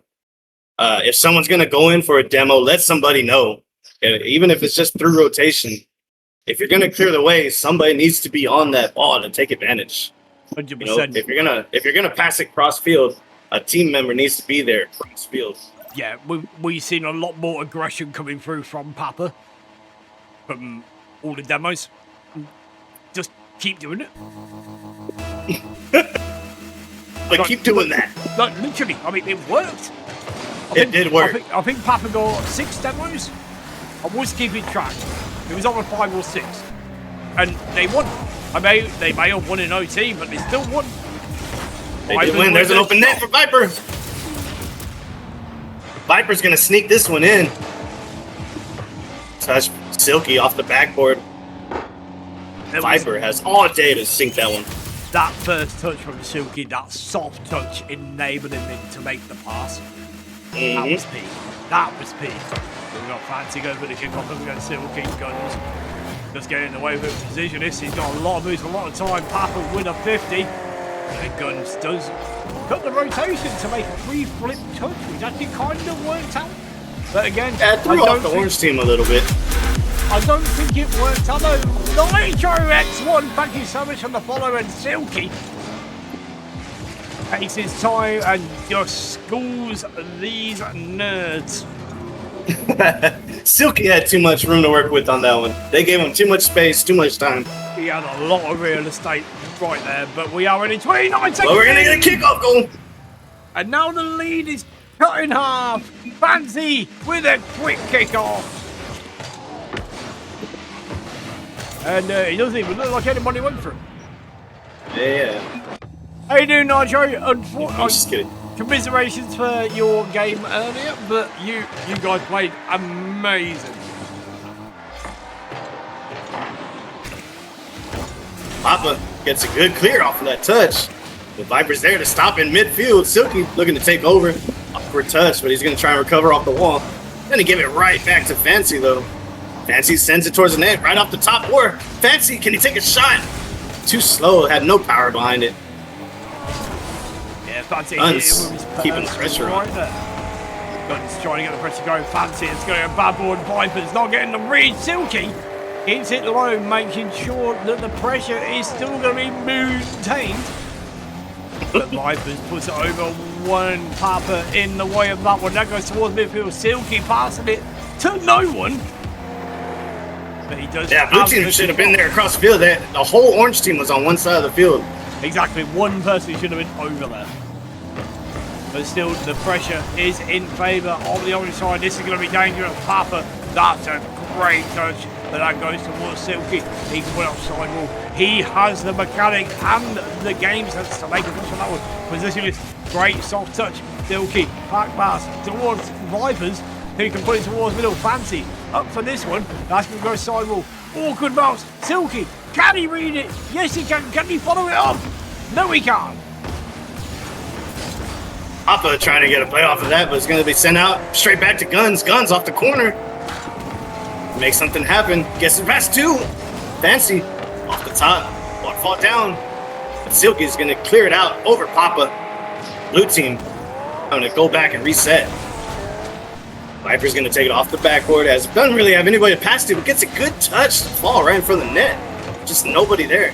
If someone's going to go in for a demo, let somebody know. Even if it's just through rotation. If you're going to clear the way, somebody needs to be on that ball to take advantage. 100%. You know, if you're gonna pass it cross field, a team member needs to be there cross field. Yeah, we've seen a lot more aggression coming through from Papa, from all the demos. Just keep doing it. But keep doing that. Like, literally, I mean, it worked. It did work. I think Papa got 6 demos. I was keeping track. It was over 5 or 6. And they won. They may have won in OT, but they still won. They did win. There's an open net for Viper. Viper's going to sneak this one in. Touch Silky off the backboard. Viper has all day to sink that one. That first touch from Silky, that soft touch enabling him to make the pass. That was peak. That was peak. We've got Fancy going for the kickoff up against Silky. Guns just getting away with the positionist. He's got a lot of moves, a lot of time. Papa with a 50. And Guns does cut the rotation to make a free flip touch, which actually kind of worked out. But again, threw off the orange team a little bit. I don't think it worked out though. Nitro X1, thank you so much on the follow, and Silky takes his time and just schools these nerds. Silky had too much room to work with on that one. They gave him too much space, too much time. He had a lot of real estate right there, but we are in 29 seconds. Well, we're going to get a kickoff goal. And now the lead is cut in half. Fancy with a quick kickoff. And he doesn't even look like anybody went for him. Yeah. How you doing, Nitro? I'm just kidding. Commiserations for your game earlier, but you guys played amazing. Papa gets a good clear off of that touch. The Viper's there to stop in midfield. Silky looking to take over. Awkward touch, but he's going to try and recover off the wall. Going to give it right back to Fancy, though. Fancy sends it towards the net, right off the top board. Fancy, can he take a shot? Too slow, had no power behind it. Yeah, Fancy Guns keeping the pressure on. right there. Guns trying to get the pressure going. Fancy, it's going to bad board. Viper's not getting the read. Silky keeps it low, making sure that the pressure is still going to be maintained. But Vipers puts it over one. Papa in the way of that one. That goes towards midfield. Silky passing it to no one. But he does. Yeah, blue team should have been there across the field. The whole orange team was on one side of the field. Exactly, one person should have been over there. But still, the pressure is in favour of the orange side. This is going to be dangerous. Papa, that's a great touch. but that goes towards Silky. He can put up side wall. He has the mechanics and the game sense to make a push on that one. Positionist, great soft touch. Silky, back pass towards Vipers, who can put it towards middle. Fancy, up for this one. That's going to go side wall. Awkward bounce. Silky, can he read it? Yes, he can. Can he follow it up? No, he can't. Papa trying to get a play off of that, but it's going to be sent out straight back to Guns. Guns off the corner. Make something happen. Gets it past 2. Fancy off the top. Won't fall down. But Silky is going to clear it out over Papa. Blue team going to go back and reset. Viper's going to take it off the backboard as doesn't really have anybody to pass to, but gets a good touch to fall right in front of the net. Just nobody there.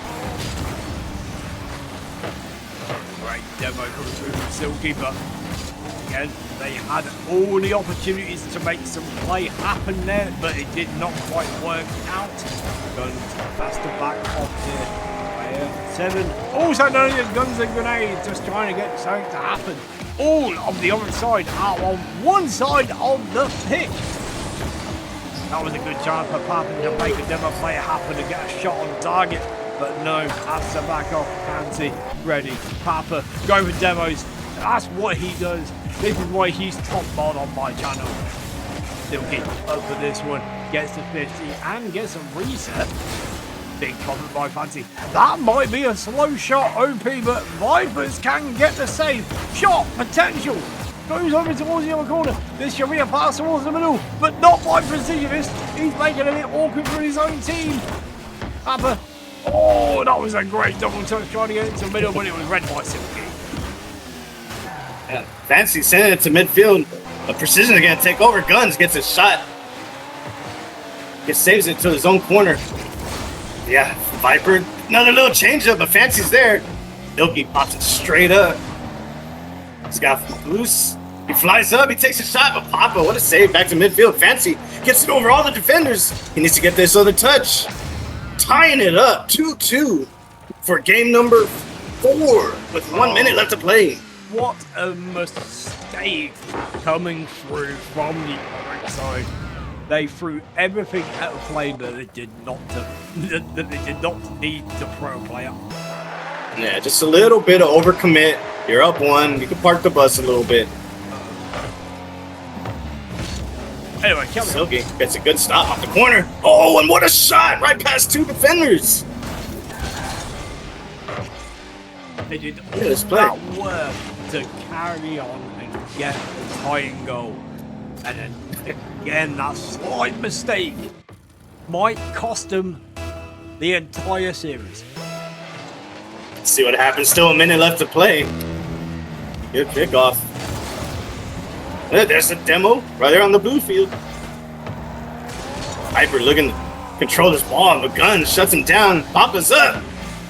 Great demo coming through from Silky, but again, they had all the opportunities to make some play happen there, but it did not quite work out. Guns has to back off here. Player 7. Also known as Guns and Grenades, just trying to get something to happen. All of the other side are on one side of the pitch. That was a good chance for Pappen to make a demo player happen and get a shot on target. But no, has to back off. Fancy, ready. Papa, go for demos. That's what he does. This is why he's top mod on my channel. Silky up for this one. Gets to 50 and gets a reset. Big comment by Fancy. That might be a slow shot, OP, but Vipers can get the save. Shot potential. Goes over towards the other corner. This should be a pass towards the middle, but not by Precisionist. He's making it a bit awkward for his own team. Papa. Oh, that was a great double touch trying to get into the middle, but it was read by Silky. Yeah. Fancy sending it to midfield. But Precision is going to take over. Guns gets a shot. It saves it to his own corner. Yeah, Viper, another little change up, but Fancy's there. Silky pops it straight up. He's got loose. He flies up, he takes a shot, but Papa, what a save. Back to midfield. Fancy gets it over all the defenders. He needs to get this other touch. Tying it up, 2-2 for game number 4 with 1 minute left to play. What a mistake coming through from the other side. They threw everything at a play that they did not need to throw a play up. Yeah, just a little bit of overcommit. You're up 1. You can park the bus a little bit. Anyway, Kelly. Silky gets a good stop off the corner. Oh, and what a shot! Right past 2 defenders. They did all this play. that work to carry on and get the tying goal. And then again, that slight mistake might cost them the entire series. Let's see what happens. Still a minute left to play. Good kickoff. There's a demo right there on the blue field. Viper looking to control this ball, but Guns shuts him down. Papa's up.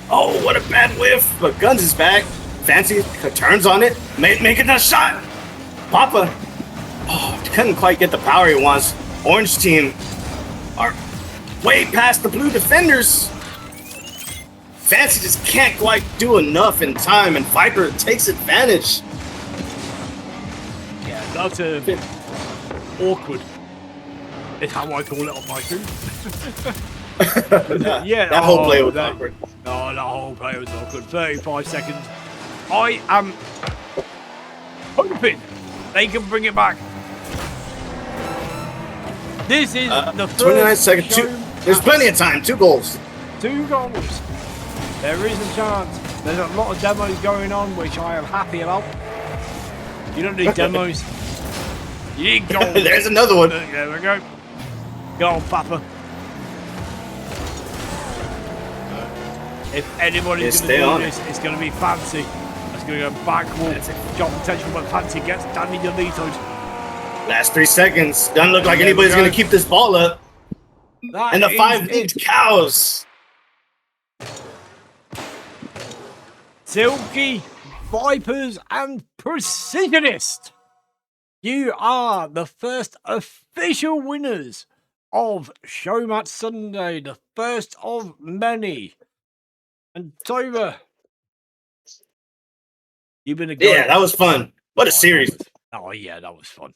Oh, what a bad whiff. But Guns is back. Fancy turns on it. Making a shot. Papa. Oh, couldn't quite get the power he wants. Orange team are way past the blue defenders. Fancy just can't quite do enough in time, and Viper takes advantage. Yeah, that's awkward. It's how I call it on my stream. Yeah, that whole play was awkward. No, that whole play was awkward. 35 seconds. I am hoping they can bring it back. This is the first 29 seconds. There's plenty of time. 2 goals. 2 goals. There is a chance. There's a lot of demos going on, which I am happy about. You don't need demos. You need goals. There's another one. There we go. Go on, Papa. If anybody's going to do this, it's going to be Fancy. It's going to go back wall. Job potential, but Fancy gets Danny Delitoed. Last 3 seconds. Doesn't look like anybody's going to keep this ball up. And the 5 big cows. Silky, Vipers, and Precisionist. You are the first official winners of Showmatch Sunday, the first of many. And Tova, you've been a good. Yeah, that was fun. What a series. Oh, yeah, that was fun.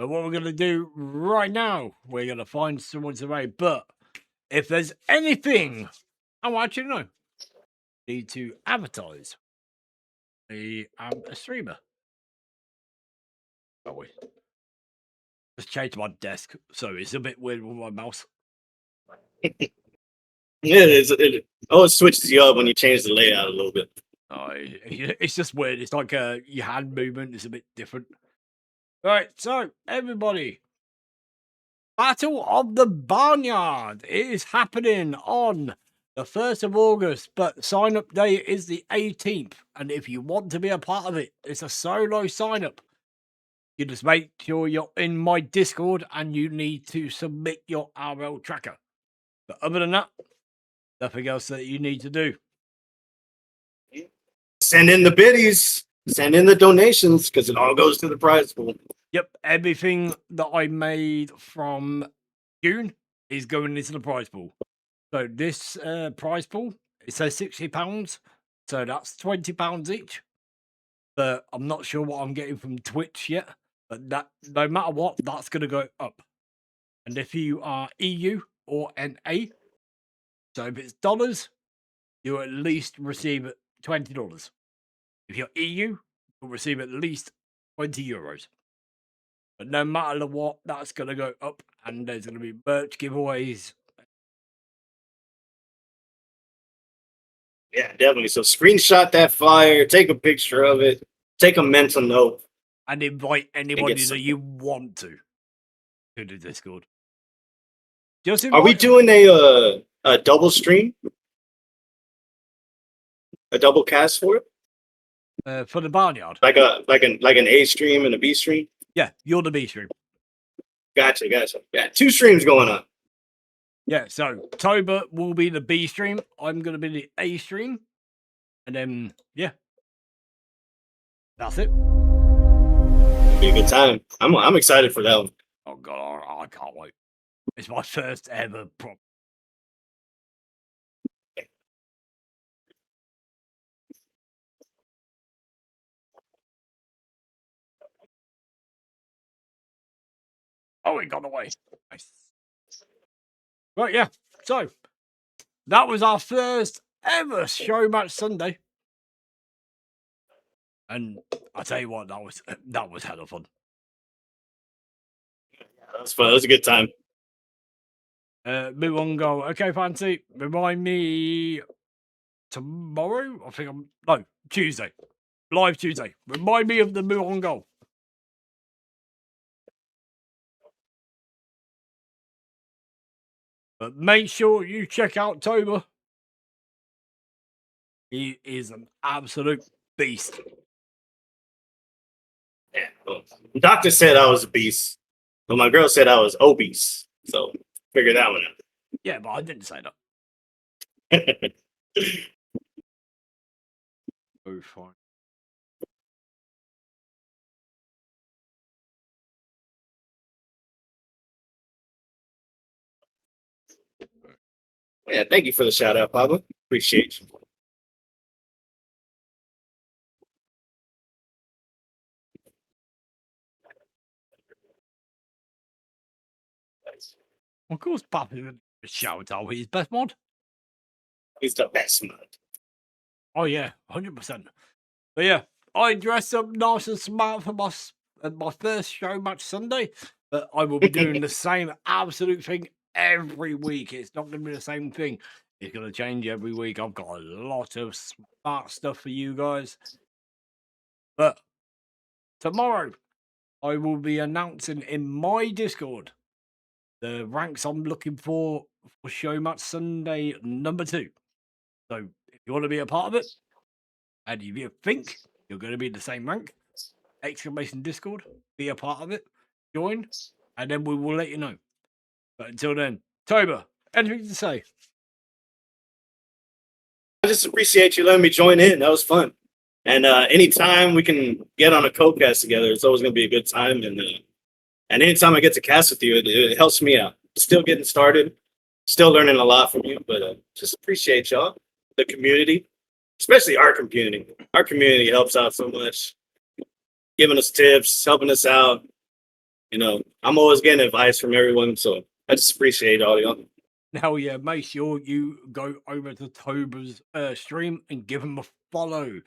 But what we're going to do right now, we're going to find someone to raid. But if there's anything, oh, actually, no. Need to advertise. I am a streamer. Oh, wait. Just changed my desk, so it's a bit weird with my mouse. Yeah, it always switches you up when you change the layout a little bit. Oh, it's just weird. It's like your hand movement is a bit different. Right, so everybody, Battle of the Barnyard is happening on the 1st of August, but sign up day is the 18th. And if you want to be a part of it, it's a solo sign up. You just make sure you're in my Discord and you need to submit your RL tracker. But other than that, nothing else that you need to do. Send in the biddies, send in the donations, because it all goes to the prize pool. Yep, everything that I made from June is going into the prize pool. So this prize pool, it says £60, so that's £20 each. But I'm not sure what I'm getting from Twitch yet. But that, no matter what, that's going to go up. And if you are EU or NA, so if it's dollars, you at least receive $20. If you're EU, you'll receive at least €20. But no matter what, that's going to go up, and there's going to be merch giveaways. Yeah, definitely. So screenshot that flyer, take a picture of it, take a mental note, And invite anybody that some- you want to the Discord. Just Are we invite doing a double stream? A double cast for it? for the Barnyard. Like an A stream and a B stream? Yeah, you're the B stream. Gotcha. Yeah, 2 streams going on. Yeah, so Toba will be the B stream. I'm going to be the A stream. And then, yeah. That's it. It'll be a good time. I'm excited for that one. Oh, God, I can't wait. It's my first ever prop. Oh, it got away. Nice. Right, yeah. So, that was our first ever Show Match Sunday. And I tell you what, that was hella fun. That was fun. That was a good time. Move on, go. Okay, Fancy. Remind me tomorrow. I think Tuesday. Live Tuesday. Remind me of the move on goal. But make sure you check out Toba. He is an absolute beast. Yeah. Well, the doctor said I was a beast, but my girl said I was obese. So figure that one Yeah, but I didn't say that. out. Oh, fine. Yeah, thank you for the shout out, Pablo. Appreciate you. Of course, Pappy would shout out his best mod. He's the best man. Oh, yeah, 100%. But yeah, I dressed up nice and smart for my first Show Match Sunday, but I will be doing the same absolute thing every week. It's not going to be the same thing. It's going to change every week. I've got a lot of smart stuff for you guys. But tomorrow, I will be announcing in my Discord the ranks I'm looking for Show Match Sunday number 2. So if you want to be a part of it, and if you think you're going to be in the same rank, exclamation Discord, be a part of it, join, and then we will let you know. But until then, Toba, anything to say? I just appreciate you letting me join in. That was fun. And anytime we can get on a co-cast together, it's always going to be a good time. And anytime I get to cast with you, it helps me out. Still getting started, still learning a lot from you, but just appreciate y'all, the community, especially our community. Our community helps out so much, giving us tips, helping us out. You know, I'm always getting advice from everyone, so I just appreciate all y'all. Now, yeah, make sure you go over to Toba's stream and give him a follow.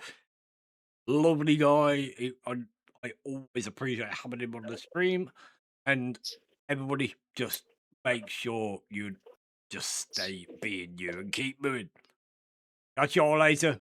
Lovely guy. I always appreciate having him on the stream. And everybody, just make sure you just stay being you and keep moving. Catch you all later.